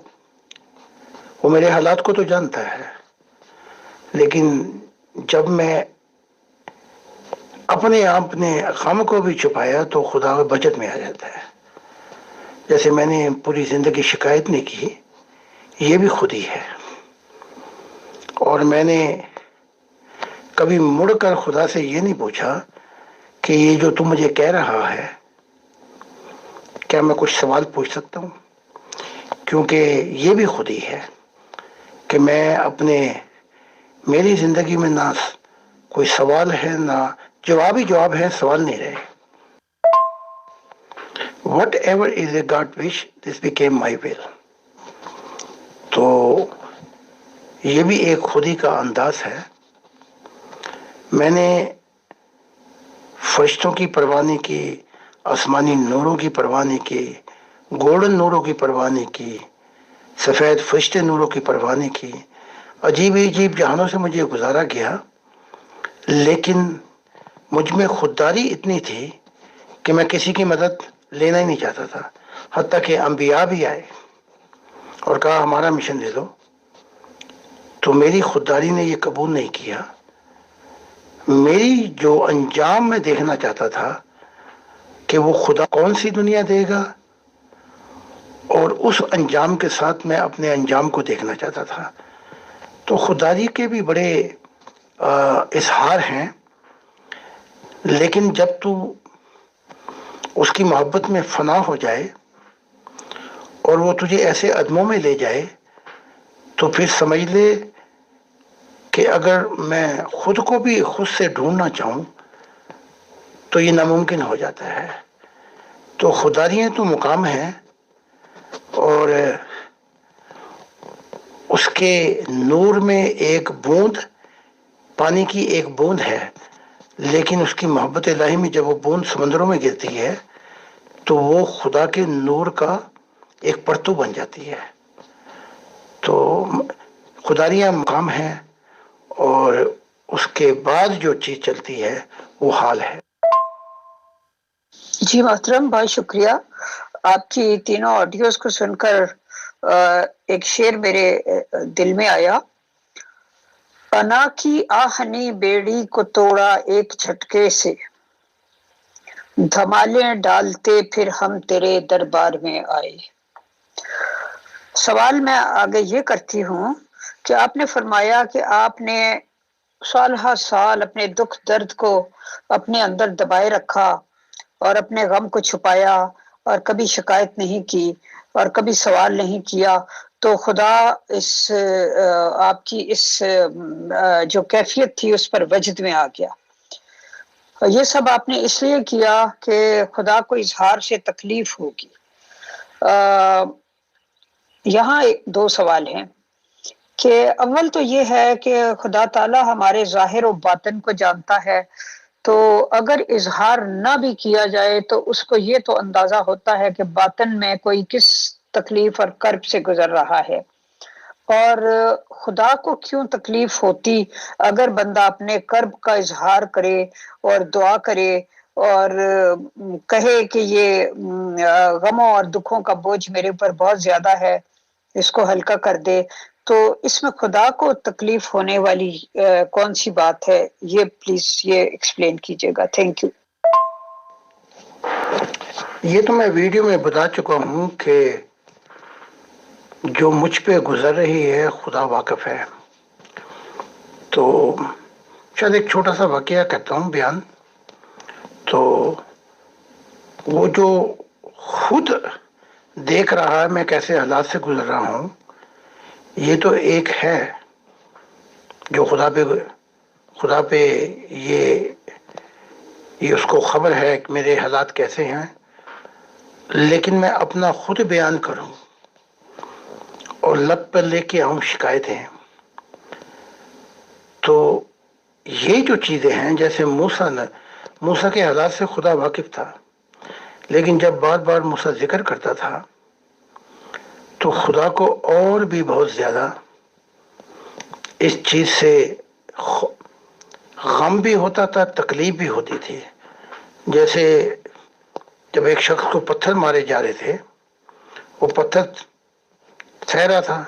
میرے حالات کو تو جانتا ہے، لیکن جب میں اپنے آپ نے غم کو بھی چھپایا تو خدا بچت میں آ جاتا ہے. جیسے میں نے پوری زندگی شکایت نہیں کی، یہ بھی خودی ہے. اور میں نے کبھی مڑ کر خدا سے یہ نہیں پوچھا کہ یہ جو تم مجھے کہہ رہا ہے کیا میں کچھ سوال پوچھ سکتا ہوں، کیونکہ یہ بھی خودی ہے کہ میں میری زندگی میں نہ کوئی سوال ہے نہ جواب ہی جواب ہے، سوال نہیں رہے. Whatever is a god wish this became my will. تو یہ بھی ایک خودی کا انداز ہے. میں نے فرشتوں کی پرواہ نہیں کی، آسمانی نوروں کی پرواہ نہیں کی، گولڈن نوروں کی پرواہ نہیں کی، سفید فرشتے نوروں کی پرواہ نہیں کی. عجیب عجیب جہانوں سے مجھے گزارا گیا، لیکن مجھ میں خودداری اتنی تھی کہ میں کسی کی مدد لینا ہی نہیں چاہتا تھا. حتیٰ کہ انبیاء بھی آئے اور کہا ہمارا مشن دے دو، تو میری خودداری نے یہ قبول نہیں کیا. میری جو انجام میں دیکھنا چاہتا تھا کہ وہ خدا کون سی دنیا دے گا، اور اس انجام کے ساتھ میں اپنے انجام کو دیکھنا چاہتا تھا. تو خودداری کے بھی بڑے اظہار ہیں، لیکن جب تو اس کی محبت میں فنا ہو جائے اور وہ تجھے ایسے عدموں میں لے جائے تو پھر سمجھ لے کہ اگر میں خود کو بھی خود سے ڈھونڈنا چاہوں تو یہ ناممکن ہو جاتا ہے. تو خودداریاں تو مقام ہیں، اور اس کے نور میں ایک بوند، پانی کی ایک بوند ہے، لیکن اس کی محبت الہی میں جب وہ بوند سمندروں میں گرتی ہے تو وہ خدا کے نور کا ایک پرتو بن جاتی ہے. تو خداریاں مقام ہیں، اور اس کے بعد جو چیز چلتی ہے وہ حال ہے. جی محترم، بہت شکریہ. آپ کی تینوں آڈیوز کو سن کر ایک شعر میرے دل میں آیا. پنا کی آہنی بیڑی کو توڑا ایک جھٹکے سے، دھمالیں ڈالتے پھر ہم تیرے دربار میں آئے. سوال میں آگے یہ کرتی ہوں کہ آپ نے فرمایا کہ آپ نے سال ہر سال اپنے دکھ درد کو اپنے اندر دبائے رکھا اور اپنے غم کو چھپایا اور کبھی شکایت نہیں کی اور کبھی سوال نہیں کیا. تو خدا آپ کی اس جو کیفیت تھی اس پر وجد میں آ گیا. یہ سب آپ نے اس لیے کیا کہ خدا کو اظہار سے تکلیف ہوگی. یہاں دو سوال ہیں کہ اول تو یہ ہے کہ خدا تعالی ہمارے ظاہر و باطن کو جانتا ہے، تو اگر اظہار نہ بھی کیا جائے تو اس کو یہ تو اندازہ ہوتا ہے کہ باطن میں کوئی کس تکلیف اور کرب سے گزر رہا ہے. اور خدا کو کیوں تکلیف ہوتی اگر بندہ اپنے کرب کا اظہار کرے اور دعا کرے اور کہے کہ یہ غموں اور دکھوں کا بوجھ میرے اوپر بہت زیادہ ہے، اس کو ہلکا کر دے. تو اس میں خدا کو تکلیف ہونے والی کون سی بات ہے؟ یہ پلیز یہ ایکسپلین کیجیے گا. Thank you. یہ تو میں ویڈیو میں بتا چکا ہوں کہ جو مجھ پہ گزر رہی ہے خدا واقف ہے. تو شاید ایک چھوٹا سا واقعہ کہتا ہوں بیان. تو وہ جو خود دیکھ رہا ہے میں کیسے حالات سے گزر رہا ہوں، یہ تو ایک ہے جو خدا پہ یہ اس کو خبر ہے کہ میرے حالات کیسے ہیں، لیکن میں اپنا خود بیان کروں اور لب پر لے کے آؤں شکایتیں. تو یہ جو چیزیں ہیں، جیسے موسیٰ کے حالات سے خدا واقف تھا، لیکن جب بار بار موسیٰ ذکر کرتا تھا تو خدا کو اور بھی بہت زیادہ اس چیز سے غم بھی ہوتا تھا، تکلیف بھی ہوتی تھی. جیسے جب ایک شخص کو پتھر مارے جا رہے تھے، وہ پتھر سہ رہا تھا،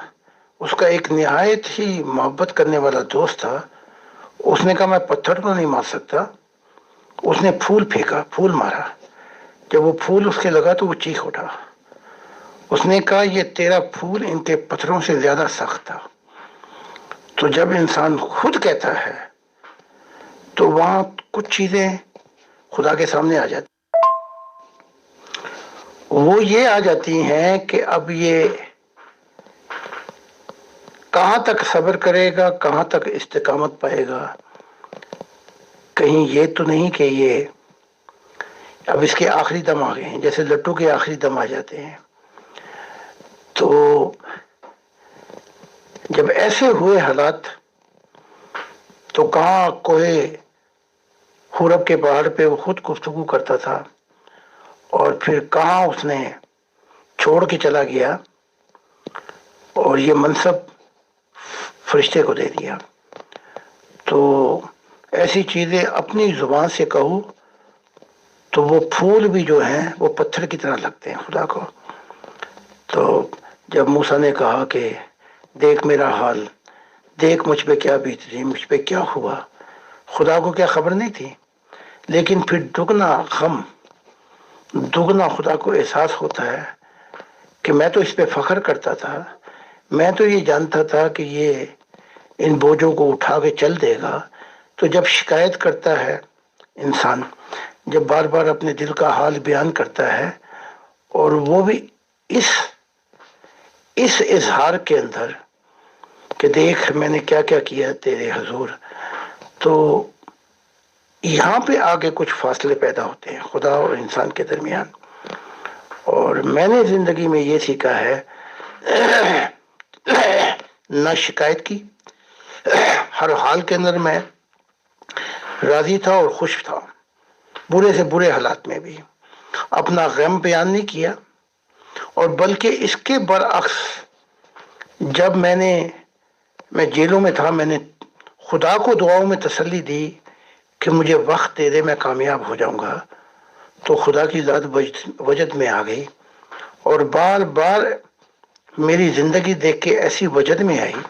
اس کا ایک نہایت ہی محبت کرنے والا دوست تھا، اس نے کہا میں پتھر تو نہیں مار سکتا، اس نے پھول پھینکا، پھول مارا، جب وہ پھول اس کے لگا تو وہ چیخ اٹھا، اس نے کہا یہ تیرا پھول ان کے پتھروں سے زیادہ سخت تھا۔ تو جب انسان خود کہتا ہے تو وہاں کچھ چیزیں خدا کے سامنے آ جاتی، وہ یہ آ جاتی ہیں کہ اب یہ کہاں تک صبر کرے گا، کہاں تک استقامت پائے گا، کہیں یہ تو نہیں کہ یہ اب اس کے آخری دم آ گئے ہیں، جیسے لٹو کے آخری دم آ جاتے ہیں۔ تو جب ایسے ہوئے حالات تو کہاں کوہ حورب کے پہاڑ پہ وہ خود گفتگو کرتا تھا، اور پھر کہاں اس نے چھوڑ کے چلا گیا اور یہ منصب فرشتے کو دے دیا۔ تو ایسی چیزیں اپنی زبان سے کہوں تو وہ پھول بھی جو ہیں وہ پتھر کی طرح لگتے ہیں خدا کو۔ تو جب موسیٰ نے کہا کہ دیکھ میرا حال، دیکھ مجھ پہ کیا بیت رہی، مجھ پہ کیا ہوا، خدا کو کیا خبر نہیں تھی؟ لیکن پھر دگنا غم، دگنا خدا کو احساس ہوتا ہے کہ میں تو اس پہ فخر کرتا تھا، میں تو یہ جانتا تھا کہ یہ ان بوجھوں کو اٹھا کے چل دے گا۔ تو جب شکایت کرتا ہے انسان، جب بار بار اپنے دل کا حال بیان کرتا ہے، اور وہ بھی اس اظہار کے اندر کہ دیکھ میں نے کیا کیا کیا تیرے حضور، تو یہاں پہ آگے کچھ فاصلے پیدا ہوتے ہیں خدا اور انسان کے درمیان۔ اور میں نے زندگی میں یہ سیکھا ہے نہ شکایت کی، ہر حال کے اندر میں راضی تھا اور خوش تھا، برے سے برے حالات میں بھی اپنا غم بیان نہیں کیا، اور بلکہ اس کے برعکس جب میں جیلوں میں تھا، میں نے خدا کو دعاؤں میں تسلی دی کہ مجھے وقت دے دے، میں کامیاب ہو جاؤں گا، تو خدا کی ذات وجد میں آ گئی، اور بار بار میری زندگی دیکھ کے ایسی وجد میں آئی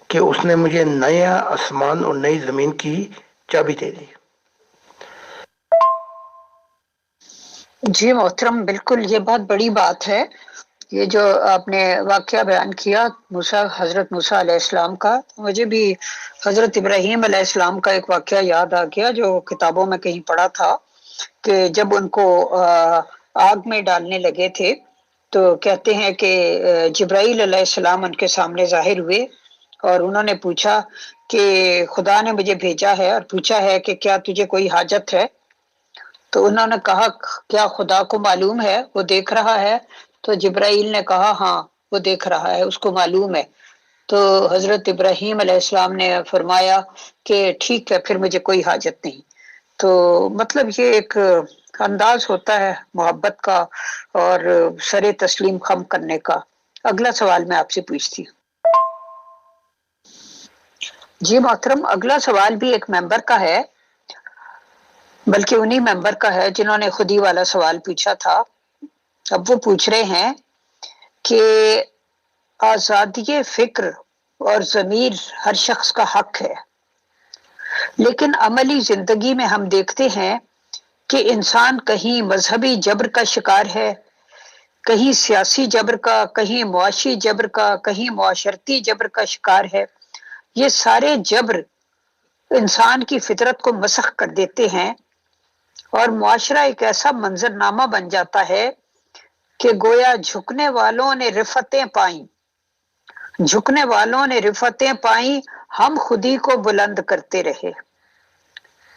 کہ اس نے مجھے نیا آسمان اور نئی زمین کی چابی دے دی۔ جی محترم، بالکل یہ بہت بڑی بات ہے، یہ جو آپ نے واقعہ بیان کیا حضرت موسیٰ علیہ السلام کا۔ مجھے بھی حضرت ابراہیم علیہ السلام کا ایک واقعہ یاد آ گیا جو کتابوں میں کہیں پڑھا تھا، کہ جب ان کو آگ میں ڈالنے لگے تھے تو کہتے ہیں کہ جبرائیل علیہ السلام ان کے سامنے ظاہر ہوئے، اور انہوں نے پوچھا کہ خدا نے مجھے بھیجا ہے اور پوچھا ہے کہ کیا تجھے کوئی حاجت ہے؟ تو انہوں نے کہا کیا خدا کو معلوم ہے، وہ دیکھ رہا ہے؟ تو جبرائیل نے کہا ہاں وہ دیکھ رہا ہے، اس کو معلوم ہے۔ تو حضرت ابراہیم علیہ السلام نے فرمایا کہ ٹھیک ہے پھر مجھے کوئی حاجت نہیں۔ تو مطلب یہ ایک انداز ہوتا ہے محبت کا اور سر تسلیم خم کرنے کا۔ اگلا سوال میں آپ سے پوچھتی ہوں۔ جی محترم، اگلا سوال بھی ایک ممبر کا ہے، بلکہ انہی ممبر کا ہے جنہوں نے خود ہی والا سوال پوچھا تھا۔ اب وہ پوچھ رہے ہیں کہ آزادی فکر اور ضمیر ہر شخص کا حق ہے، لیکن عملی زندگی میں ہم دیکھتے ہیں کہ انسان کہیں مذہبی جبر کا شکار ہے، کہیں سیاسی جبر کا، کہیں معاشی جبر کا، کہیں معاشرتی جبر کا شکار ہے۔ یہ سارے جبر انسان کی فطرت کو مسخ کر دیتے ہیں، اور معاشرہ ایک ایسا منظرنامہ بن جاتا ہے کہ گویا جھکنے والوں نے رفتیں پائیں، جھکنے والوں نے رفتیں پائیں، ہم خودی کو بلند کرتے رہے۔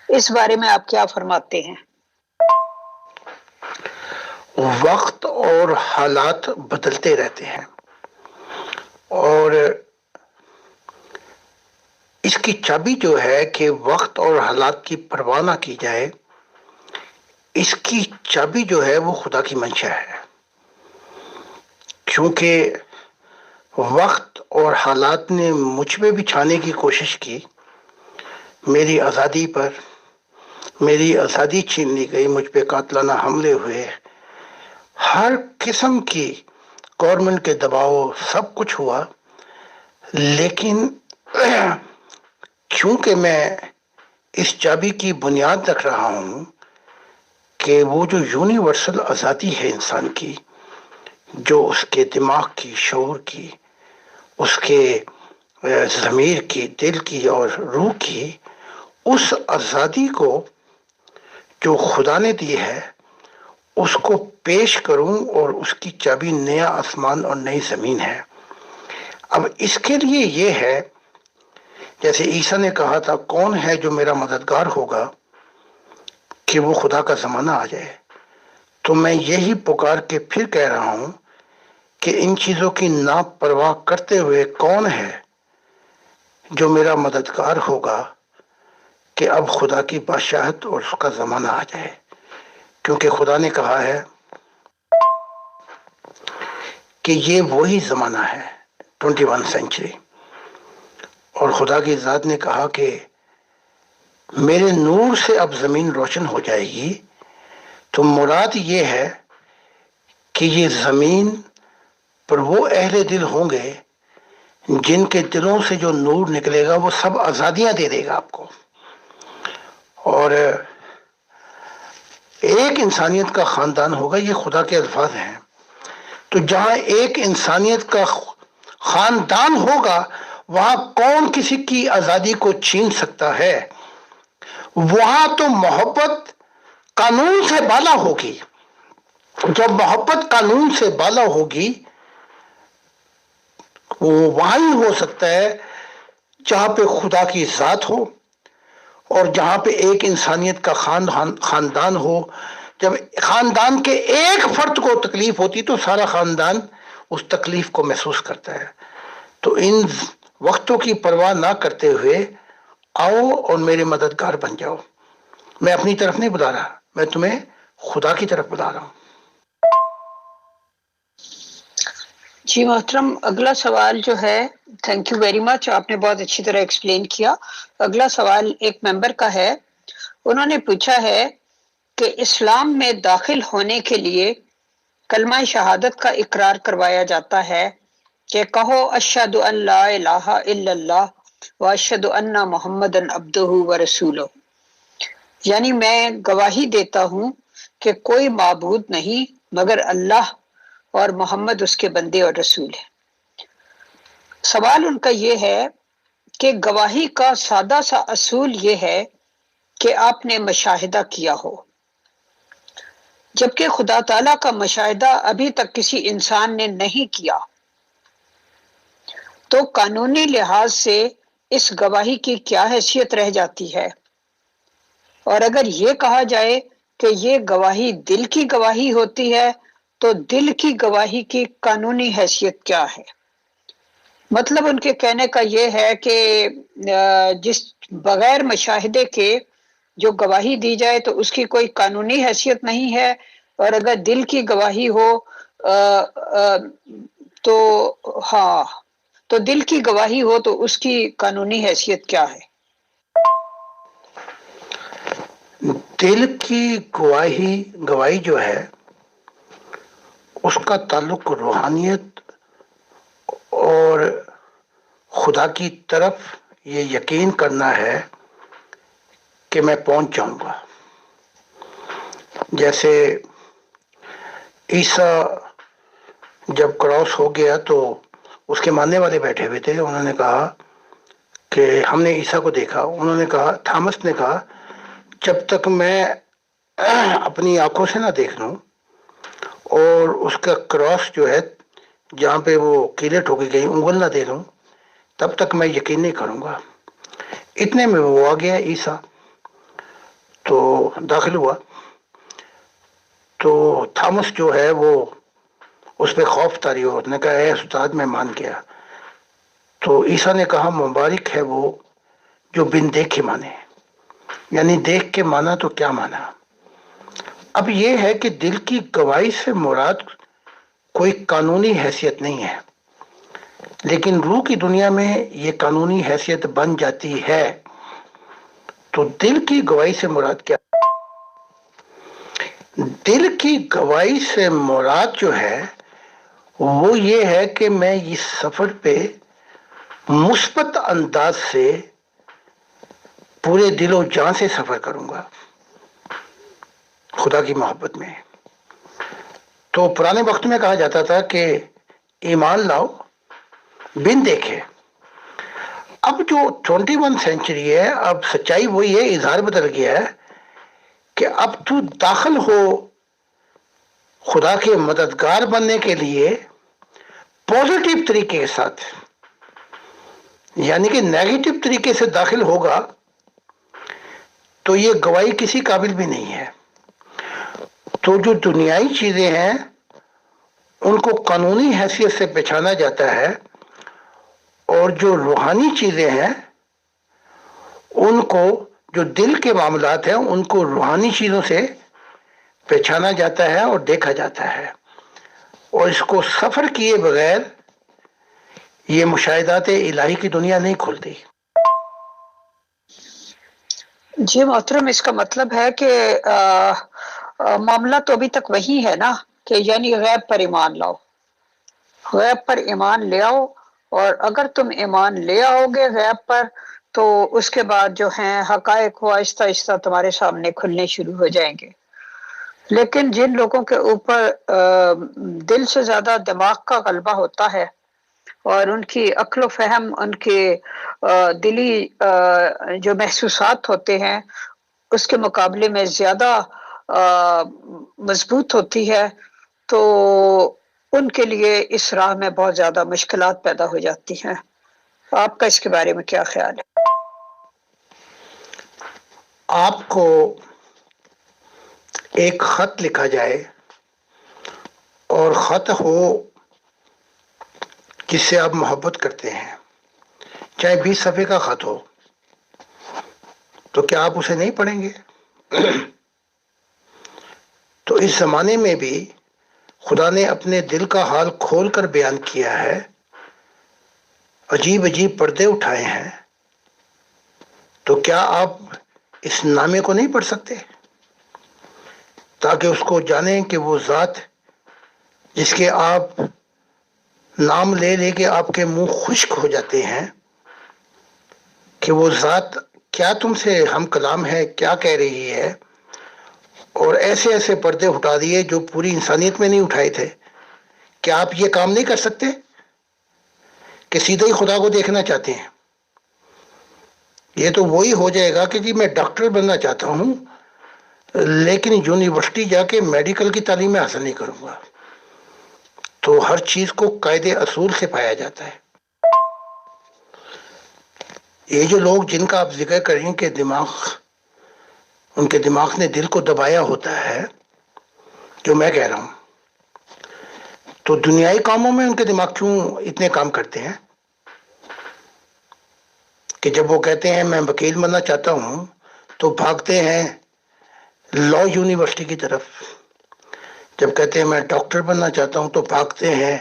اس بارے میں آپ کیا فرماتے ہیں؟ وقت اور حالات بدلتے رہتے ہیں، اور اس کی چابی جو ہے کہ وقت اور حالات کی پرواہ نہ کی جائے، اس کی چابی جو ہے وہ خدا کی منشا ہے، کیونکہ وقت اور حالات نے مجھ پہ بھی چھانے کی کوشش کی، میری آزادی پر، میری آزادی چھین لی گئی، مجھ پہ قاتلانہ حملے ہوئے، ہر قسم کی گورنمنٹ کے دباؤ سب کچھ ہوا، لیکن چونکہ میں اس چابی کی بنیاد رکھ رہا ہوں کہ وہ جو یونیورسل آزادی ہے انسان کی، جو اس کے دماغ کی، شعور کی، اس کے ضمیر کی، دل کی اور روح کی، اس آزادی کو جو خدا نے دی ہے اس کو پیش کروں، اور اس کی چابی نیا آسمان اور نئی زمین ہے۔ اب اس کے لیے یہ ہے، جیسے عیسیٰ نے کہا تھا کون ہے جو میرا مددگار ہوگا کہ وہ خدا کا زمانہ آ جائے، تو میں یہی پکار کے پھر کہہ رہا ہوں کہ ان چیزوں کی نا پرواہ کرتے ہوئے کون ہے جو میرا مددگار ہوگا کہ اب خدا کی بادشاہت اور اس کا زمانہ آ جائے، کیونکہ خدا نے کہا ہے کہ یہ وہی زمانہ ہے 21 سینچری، اور خدا کی ذات نے کہا کہ میرے نور سے اب زمین روشن ہو جائے گی۔ تو مراد یہ ہے کہ یہ زمین پر وہ اہل دل ہوں گے جن کے دلوں سے جو نور نکلے گا وہ سب آزادیاں دے دے گا آپ کو، اور ایک انسانیت کا خاندان ہوگا، یہ خدا کے الفاظ ہیں۔ تو جہاں ایک انسانیت کا خاندان ہوگا وہاں کون کسی کی آزادی کو چھین سکتا ہے؟ وہاں تو محبت قانون سے بالا ہوگی۔ جب محبت قانون سے بالا ہوگی وہ وہاں ہی ہو سکتا ہے جہاں پہ خدا کی ذات ہو اور جہاں پہ ایک انسانیت کا خاندان ہو۔ جب خاندان کے ایک فرد کو تکلیف ہوتی تو سارا خاندان اس تکلیف کو محسوس کرتا ہے۔ تو ان وقتوں کی پرواہ نہ کرتے ہوئے آؤ اور میرے مددگار بن جاؤ۔ میں اپنی طرف نہیں بلا رہا، میں تمہیں خدا کی طرف بلا رہا ہوں۔ جی محترم، اگلا سوال جو ہے، تھینک یو ویری مچ، آپ نے بہت اچھی طرح ایکسپلین کیا۔ اگلا سوال ایک ممبر کا ہے، انہوں نے پوچھا ہے کہ اسلام میں داخل ہونے کے لیے کلمہ شہادت کا اقرار کروایا جاتا ہے کہ کہو اشہد ان لا الہ الا اللہ و اشہد ان محمد عبدہ و رسولہ، یعنی میں گواہی دیتا ہوں کہ کوئی معبود نہیں مگر اللہ اور محمد اس کے بندے اور رسول ہیں۔ سوال ان کا یہ ہے کہ گواہی کا سادہ سا اصول یہ ہے کہ آپ نے مشاہدہ کیا ہو، جبکہ خدا تعالیٰ کا مشاہدہ ابھی تک کسی انسان نے نہیں کیا، تو قانونی لحاظ سے اس گواہی کی کیا حیثیت رہ جاتی ہے؟ اور اگر یہ کہا جائے کہ یہ گواہی دل کی گواہی ہوتی ہے تو دل کی گواہی کی قانونی حیثیت کیا ہے؟ مطلب ان کے کہنے کا یہ ہے کہ جس بغیر مشاہدے کے جو گواہی دی جائے تو اس کی کوئی قانونی حیثیت نہیں ہے، اور اگر دل کی گواہی ہو تو ہاں، تو دل کی گواہی ہو تو اس کی قانونی حیثیت کیا ہے؟ دل کی گواہی جو ہے اس کا تعلق روحانیت اور خدا کی طرف یہ یقین کرنا ہے کہ میں پہنچ جاؤں گا۔ جیسے عیسیٰ جب کراس ہو گیا تو اس کے ماننے والے بیٹھے ہوئے تھے، انہوں نے کہا کہ ہم نے عیسیٰ کو دیکھا۔ انہوں نے کہا، تھامس نے کہا، جب تک میں اپنی آنکھوں سے نہ دیکھ لوں اور اس کا کراس جو ہے جہاں پہ وہ کیلیں ٹھوکی گئی انگل نہ دے لوں تب تک میں یقین نہیں کروں گا۔ اتنے میں وہ آ گیا عیسیٰ، تو داخل ہوا، تو تھامس جو ہے وہ اس پہ خوف طاری ہو، اس نے کہا اے استاد میں مان گیا۔ تو عیسیٰ نے کہا مبارک ہے وہ جو بن دیکھے مانے، یعنی دیکھ کے مانا تو کیا مانا۔ اب یہ ہے کہ دل کی گواہی سے مراد کوئی قانونی حیثیت نہیں ہے، لیکن روح کی دنیا میں یہ قانونی حیثیت بن جاتی ہے۔ تو دل کی گواہی سے مراد کیا؟ دل کی گواہی سے مراد جو ہے وہ یہ ہے کہ میں اس سفر پہ مثبت انداز سے پورے دل و جان سے سفر کروں گا خدا کی محبت میں. تو پرانے وقت میں کہا جاتا تھا کہ ایمان لاؤ بن دیکھے. اب جو 21 سینچری ہے اب سچائی وہی ہے, اظہار بدل گیا ہے کہ اب تو داخل ہو خدا کے مددگار بننے کے لیے پازیٹیو طریقے کے ساتھ, یعنی کہ نیگیٹو طریقے سے داخل ہوگا تو یہ گواہی کسی قابل بھی نہیں ہے. تو جو دنیائی چیزیں ہیں ان کو قانونی حیثیت سے پہچانا جاتا ہے, اور جو روحانی چیزیں ہیں ان کو, جو دل کے معاملات ہیں ان کو روحانی چیزوں سے پہچانا جاتا ہے اور دیکھا جاتا ہے, اور اس کو سفر کیے بغیر یہ مشاہدات الہی کی دنیا نہیں کھلتی. جی محترم, اس کا مطلب ہے کہ معاملہ تو ابھی تک وہی ہے نا کہ یعنی غیب پر ایمان لاؤ, غیب پر ایمان لے آؤ, اور اگر تم ایمان لے آؤ گے غیب پر تو اس کے بعد جو ہیں حقائق وہ آہستہ آہستہ تمہارے سامنے کھلنے شروع ہو جائیں گے. لیکن جن لوگوں کے اوپر دل سے زیادہ دماغ کا غلبہ ہوتا ہے اور ان کی عقل و فہم, ان کے دلی جو محسوسات ہوتے ہیں اس کے مقابلے میں زیادہ مضبوط ہوتی ہے, تو ان کے لیے اس راہ میں بہت زیادہ مشکلات پیدا ہو جاتی ہیں. آپ کا اس کے بارے میں کیا خیال ہے؟ آپ کو ایک خط لکھا جائے اور خط ہو جس سے آپ محبت کرتے ہیں, چاہے 20 صفحے کا خط ہو, تو کیا آپ اسے نہیں پڑھیں گے؟ تو اس زمانے میں بھی خدا نے اپنے دل کا حال کھول کر بیان کیا ہے, عجیب عجیب پردے اٹھائے ہیں, تو کیا آپ اس نامے کو نہیں پڑھ سکتے تاکہ اس کو جانیں کہ وہ ذات جس کے آپ نام لے لے کے آپ کے منہ خشک ہو جاتے ہیں, کہ وہ ذات کیا تم سے ہم کلام ہے, کیا کہہ رہی ہے, اور ایسے ایسے پردے اٹھا دیے جو پوری انسانیت میں نہیں اٹھائے تھے. کیا آپ یہ کام نہیں کر سکتے کہ سیدھے ہی خدا کو دیکھنا چاہتے ہیں؟ یہ تو وہی ہو جائے گا کہ جی میں ڈاکٹر بننا چاہتا ہوں لیکن یونیورسٹی جا کے میڈیکل کی تعلیم میں حاصل نہیں کروں گا. تو ہر چیز کو قاعدے اصول سے پایا جاتا ہے. یہ جو لوگ جن کا آپ ذکر کریں کہ ان کے دماغ نے دل کو دبایا ہوتا ہے, جو میں کہہ رہا ہوں, تو دنیائی کاموں میں ان کے دماغ کیوں اتنے کام کرتے ہیں کہ جب وہ کہتے ہیں میں وکیل بننا چاہتا ہوں تو بھاگتے ہیں لا یونیورسٹی کی طرف, جب کہتے ہیں میں ڈاکٹر بننا چاہتا ہوں تو بھاگتے ہیں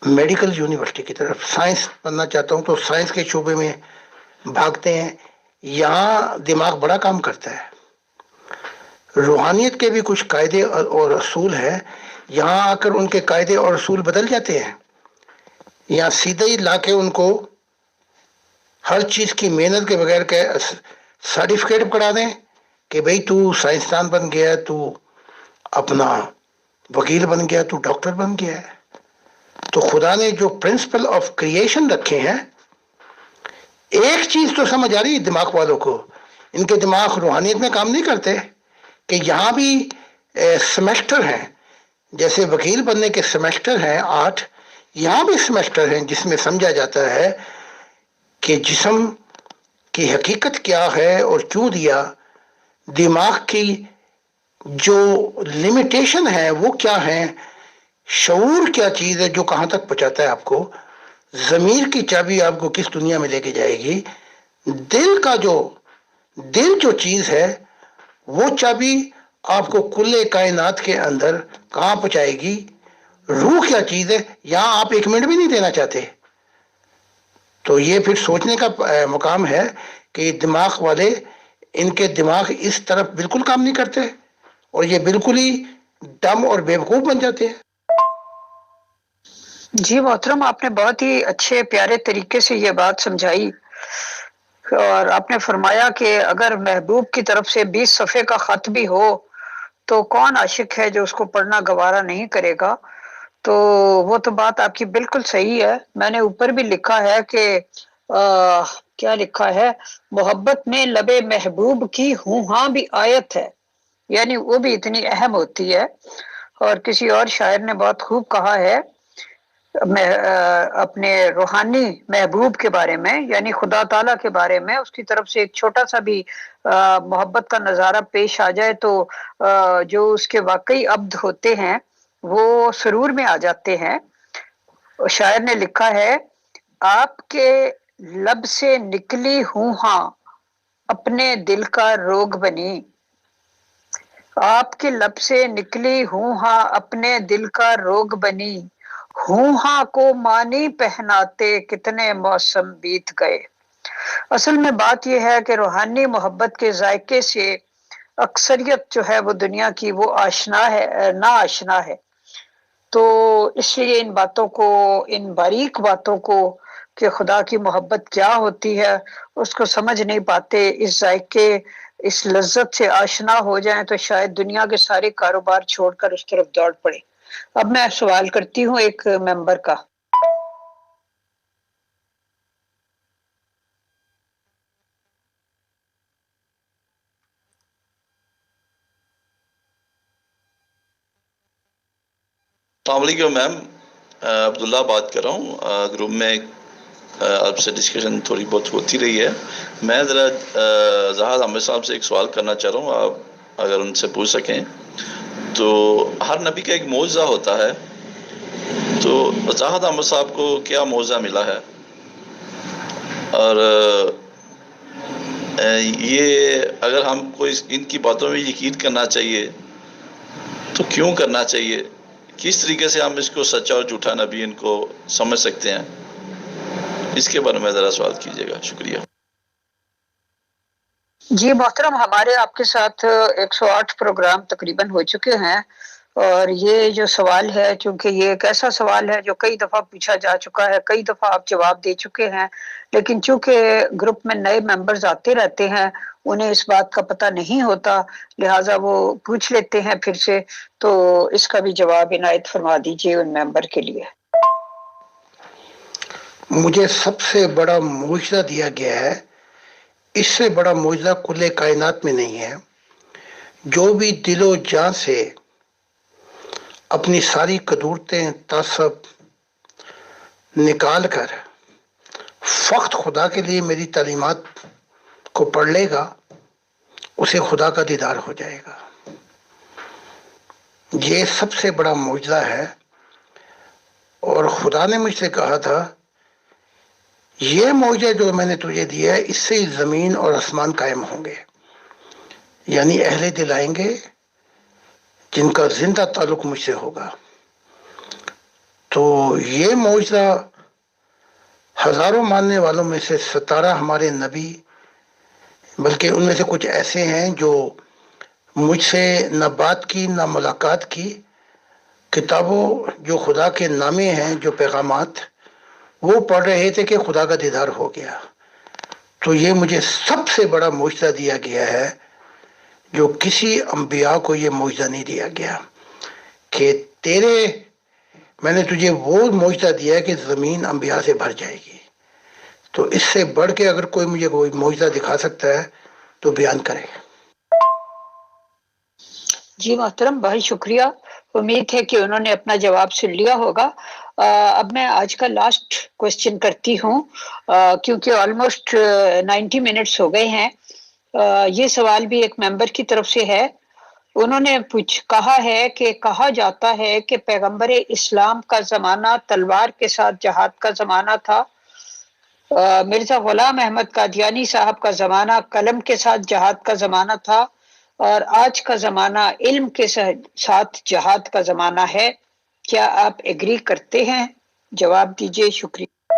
میڈیکل یونیورسٹی کی طرف, سائنس بننا چاہتا ہوں تو سائنس کے شعبے میں بھاگتے ہیں. یہاں دماغ بڑا کام کرتا ہے. روحانیت کے بھی کچھ قاعدے اور اصول ہیں, یہاں آ کر ان کے قاعدے اور اصول بدل جاتے ہیں. یہاں سیدھے ہی لا کے ان کو ہر چیز کی محنت کے بغیر کے سرٹیفکیٹ پکڑا دیں کہ بھئی تو سائنسدان بن گیا, تو اپنا وکیل بن گیا, تو ڈاکٹر بن گیا ہے. تو خدا نے جو پرنسپل آف کریشن رکھے ہیں, ایک چیز تو سمجھ آ رہی ہے دماغ والوں کو, ان کے دماغ روحانیت میں کام نہیں کرتے کہ یہاں بھی سیمیسٹر ہیں, جیسے وکیل بننے کے سیمیسٹر ہیں 8, یہاں بھی سیمیسٹر ہیں جس میں سمجھا جاتا ہے کہ جسم کی حقیقت کیا ہے اور کیوں دیا, دماغ کی جو لمیٹیشن ہے وہ کیا ہے, شعور کیا چیز ہے جو کہاں تک پہنچاتا ہے آپ کو, ضمیر کی چابی آپ کو کس دنیا میں لے کے جائے گی, دل جو چیز ہے وہ چابی آپ کو کل کائنات کے اندر کہاں پہنچائے گی, روح کیا چیز ہے یہاں آپ 1 منٹ بھی نہیں دینا چاہتے. تو یہ پھر سوچنے کا مقام ہے کہ دماغ والے, ان کے دماغ اس طرف بالکل کام نہیں کرتے, اور یہ بالکل ہی دم اور بیوقوف بن جاتے ہیں۔ جی محترم، آپ نے بہت ہی اچھے پیارے طریقے سے یہ بات سمجھائی، اور آپ نے فرمایا کہ اگر محبوب کی طرف سے 20 صفحے کا خط بھی ہو تو کون عاشق ہے جو اس کو پڑھنا گوارا نہیں کرے گا؟ تو وہ تو بات آپ کی بالکل صحیح ہے۔ میں نے اوپر بھی لکھا ہے کہ کیا لکھا ہے، محبت میں لب محبوب کی ہوں ہاں بھی آیت ہے، یعنی وہ بھی اتنی اہم ہوتی ہے۔ اور کسی اور شاعر نے بہت خوب کہا ہے اپنے روحانی محبوب کے بارے میں، یعنی خدا تعالیٰ کے بارے میں، اس کی طرف سے ایک چھوٹا سا بھی محبت کا نظارہ پیش آ جائے تو جو اس کے واقعی عبد ہوتے ہیں وہ سرور میں آ جاتے ہیں۔ شاعر نے لکھا ہے، آپ کے لب سے نکلی ہوں ہاں اپنے دل کا روگ بنی، آپ کے لب سے نکلی ہوں ہاں اپنے دل کا روگ بنی، ہوں ہاں کو مانی پہناتے کتنے موسم بیت گئے۔ اصل میں بات یہ ہے کہ روحانی محبت کے ذائقے سے اکثریت جو ہے وہ دنیا کی وہ آشنا ہے، نا آشنا ہے۔ تو اس لیے ان باتوں کو، ان باریک باتوں کو کہ خدا کی محبت کیا ہوتی ہے، اس کو سمجھ نہیں پاتے۔ اس ذائقے، اس لذت سے آشنا ہو جائیں تو شاید دنیا کے سارے کاروبار چھوڑ کر اس طرف دوڑ پڑے۔ اب میں سوال کرتی ہوں ایک ممبر کا۔ السلام علیکم میم، عبداللہ بات کر رہا ہوں۔ گروپ میں آپ سے ڈسکشن تھوڑی بہت ہوتی رہی ہے۔ میں ذرا زاہد عامر صاحب سے ایک سوال کرنا چاہ رہا ہوں، آپ اگر ان سے پوچھ سکیں تو۔ ہر نبی کا ایک معجزہ ہوتا ہے، تو زاہد عامر صاحب کو کیا معجزہ ملا ہے؟ اور یہ اگر ہم کو ان کی باتوں میں یقین کرنا چاہیے تو کیوں کرنا چاہیے؟ کس طریقے سے ہم اس کو سچا اور جھوٹا نبی ان کو سمجھ سکتے ہیں؟ اس کے بارے میں ذرا سوال کیجیے گا، شکریہ۔ جی محترم، ہمارے آپ کے ساتھ 108 پروگرام تقریباً ہو چکے ہیں، اور یہ جو سوال ہے، چونکہ یہ ایک ایسا سوال ہے جو کئی دفعہ پوچھا جا چکا ہے، کئی دفعہ آپ جواب دے چکے ہیں، لیکن چونکہ گروپ میں نئے ممبرز آتے رہتے ہیں، انہیں اس بات کا پتہ نہیں ہوتا، لہٰذا وہ پوچھ لیتے ہیں پھر سے۔ تو اس کا بھی جواب عنایت فرما دیجئے ان ممبر کے لیے۔ مجھے سب سے بڑا معجزہ دیا گیا ہے، اس سے بڑا معجزہ کل کائنات میں نہیں ہے۔ جو بھی دل و جان سے اپنی ساری قدورتیں تعصب نکال کر فقط خدا کے لیے میری تعلیمات کو پڑھ لے گا، اسے خدا کا دیدار ہو جائے گا۔ یہ سب سے بڑا معجزہ ہے، اور خدا نے مجھ سے کہا تھا یہ معجزہ جو میں نے تجھے دیا ہے، اس سے زمین اور آسمان قائم ہوں گے، یعنی اہل دل آئیں گے جن کا زندہ تعلق مجھ سے ہوگا۔ تو یہ معجزہ ہزاروں ماننے والوں میں سے 17 ہمارے نبی، بلکہ ان میں سے کچھ ایسے ہیں جو مجھ سے نہ بات کی نہ ملاقات کی، کتابوں جو خدا کے نامے ہیں، جو پیغامات وہ پڑھ رہے تھے کہ خدا کا دیدار ہو گیا۔ تو یہ مجھے سب سے بڑا معجزہ دیا گیا ہے، جو کسی انبیاء کو یہ معجزہ نہیں دیا گیا، کہ میں نے تجھے وہ معجزہ دیا ہے کہ زمین انبیاء سے بھر جائے گی۔ تو اس سے بڑھ کے اگر کوئی مجھے کوئی معجزہ دکھا سکتا ہے تو بیان کرے۔ جی محترم، بہت شکریہ، امید ہے کہ انہوں نے اپنا جواب سن لیا ہوگا۔ اب میں آج کا لاسٹ کوشچن کرتی ہوں، کیونکہ آلموسٹ 90 منٹس ہو گئے ہیں۔ یہ سوال بھی ایک ممبر کی طرف سے ہے۔ انہوں نے کہا ہے کہ کہا جاتا ہے کہ پیغمبر اسلام کا زمانہ تلوار کے ساتھ جہاد کا زمانہ تھا، مرزا غلام احمد قادیانی صاحب کا زمانہ قلم کے ساتھ جہاد کا زمانہ تھا، اور آج کا زمانہ علم کے ساتھ جہاد کا زمانہ ہے۔ کیا آپ ایگری کرتے ہیں؟ جواب دیجئے، شکریہ۔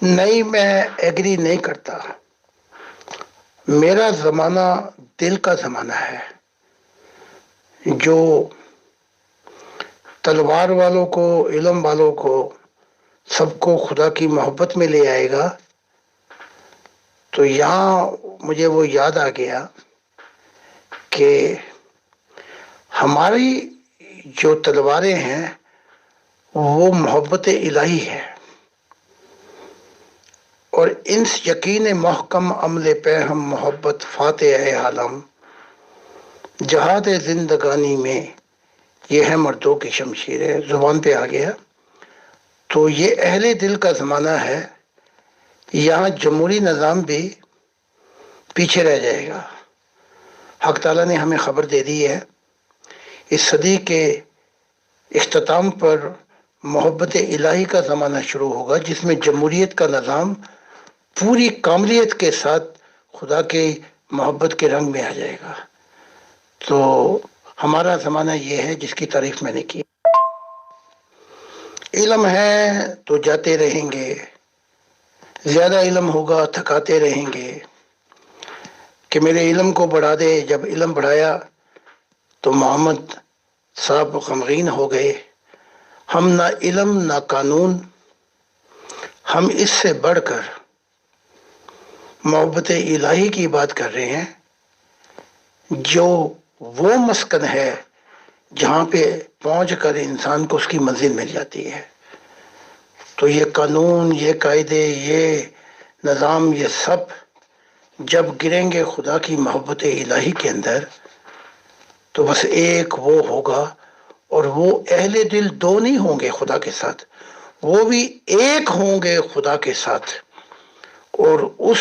نہیں، میں ایگری نہیں کرتا۔ میرا زمانہ دل کا زمانہ ہے، جو تلوار والوں کو، علم والوں کو، سب کو خدا کی محبت میں لے آئے گا، تو یہاں مجھے وہ یاد آ گیا کہ ہماری جو تلواریں ہیں وہ محبت الہی ہے، اور انس یقین محکم عمل پہ ہم محبت فاتح عالم، جہاد زندگانی میں یہ ہے مردوں کی شمشیر ہے، زبان پہ آ گیا۔ تو یہ اہل دل کا زمانہ ہے، یہاں جمہوری نظام بھی پیچھے رہ جائے گا۔ حق تعالیٰ نے ہمیں خبر دے دی ہے، اس صدی کے اختتام پر محبت الہی کا زمانہ شروع ہوگا، جس میں جمہوریت کا نظام پوری کاملیت کے ساتھ خدا کی محبت کے رنگ میں آ جائے گا۔ تو ہمارا زمانہ یہ ہے جس کی تعریف میں نے کی۔ علم ہے تو جاتے رہیں گے، زیادہ علم ہوگا تھکاتے رہیں گے، کہ میرے علم کو بڑھا دے۔ جب علم بڑھایا تو محمد صاحب غمگین ہو گئے۔ ہم نہ علم نہ قانون، ہم اس سے بڑھ کر محبت الہی کی بات کر رہے ہیں، جو وہ مسکن ہے جہاں پہ پہنچ کر انسان کو اس کی منزل مل جاتی ہے۔ تو یہ قانون، یہ قاعدے، یہ نظام، یہ سب جب گریں گے خدا کی محبت الہی کے اندر، تو بس ایک وہ ہوگا، اور وہ اہل دل دو نہیں ہوں گے خدا کے ساتھ، وہ بھی ایک ہوں گے خدا کے ساتھ۔ اور اس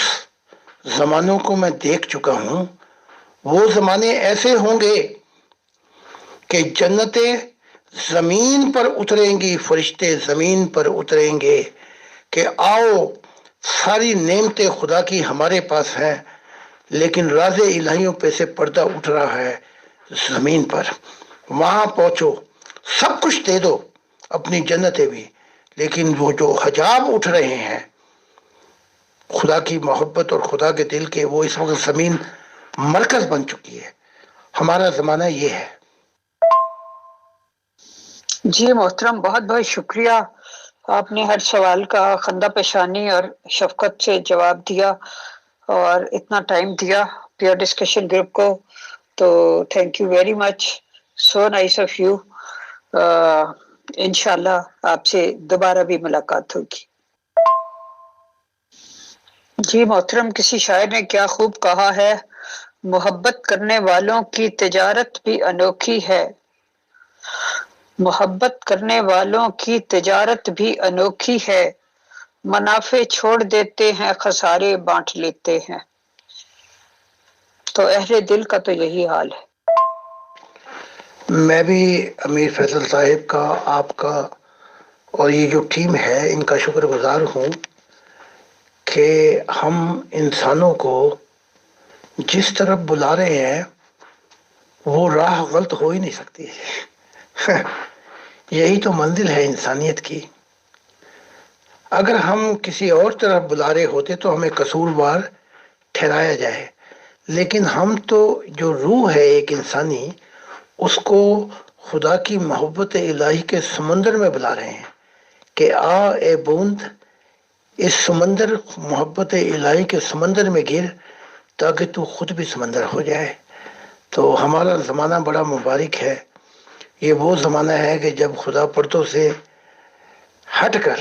زمانوں کو میں دیکھ چکا ہوں، وہ زمانے ایسے ہوں گے کہ جنتیں زمین پر اتریں گی، فرشتے زمین پر اتریں گے کہ آؤ ساری نعمتیں خدا کی ہمارے پاس ہیں، لیکن راز الہیوں پہ سے پردہ اٹھ رہا ہے زمین پر۔ وہاں پہنچو، سب کچھ دے دو، اپنی جنتیں بھی، لیکن وہ جو حجاب اٹھ رہے ہیں خدا کی محبت اور خدا کے دل کے، وہ اس وقت زمین مرکز بن چکی ہے۔ ہمارا زمانہ یہ ہے۔ جی محترم، بہت بہت شکریہ، آپ نے ہر سوال کا خندہ پیشانی اور شفقت سے جواب دیا اور اتنا ٹائم دیا پیئر ڈسکشن گروپ کو، تو thank you very much, so nice of you. انشاءاللہ آپ سے دوبارہ بھی ملاقات ہوگی۔ جی محترم، کسی شاعر نے کیا خوب کہا ہے، محبت کرنے والوں کی تجارت بھی انوکھی ہے، محبت کرنے والوں کی تجارت بھی انوکھی ہے، منافع چھوڑ دیتے ہیں خسارے بانٹ لیتے ہیں۔ تو اہل دل کا تو یہی حال ہے۔ میں بھی امیر فیصل صاحب کا، آپ کا اور یہ جو ٹیم ہے ان کا شکر گزار ہوں کہ ہم انسانوں کو جس طرف بلا رہے ہیں وہ راہ غلط ہو ہی نہیں سکتی۔ یہی تو منزل ہے انسانیت کی۔ اگر ہم کسی اور طرف بلا رہے ہوتے تو ہمیں قصوروار ٹھہرایا جائے، لیکن ہم تو جو روح ہے ایک انسانی، اس کو خدا کی محبت الہی کے سمندر میں بلا رہے ہیں کہ آ اے بوند، اس سمندر محبت الہی کے سمندر میں گر، تاکہ تو خود بھی سمندر ہو جائے۔ تو ہمارا زمانہ بڑا مبارک ہے۔ یہ وہ زمانہ ہے کہ جب خدا پردوں سے ہٹ کر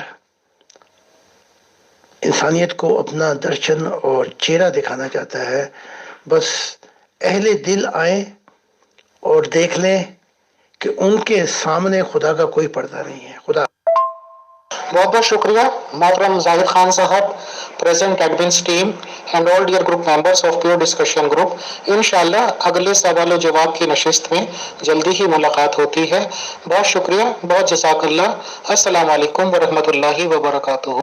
انسانیت کو اپنا درشن اور چہرہ دکھانا چاہتا ہے۔ بس اہل دل آئیں اور دیکھ لیں کہ ان کے سامنے خدا کا کوئی پردہ نہیں ہے۔ خدا بہت بہت شکریہ محترم زاہد خان صاحب، present admins team and all dear group members of pure discussion group. انشاءاللہ اگلے سوال و جواب کی نشست میں جلدی ہی ملاقات ہوتی ہے۔ بہت شکریہ، بہت جزاک اللہ۔ السلام علیکم ورحمۃ اللہ وبرکاتہ۔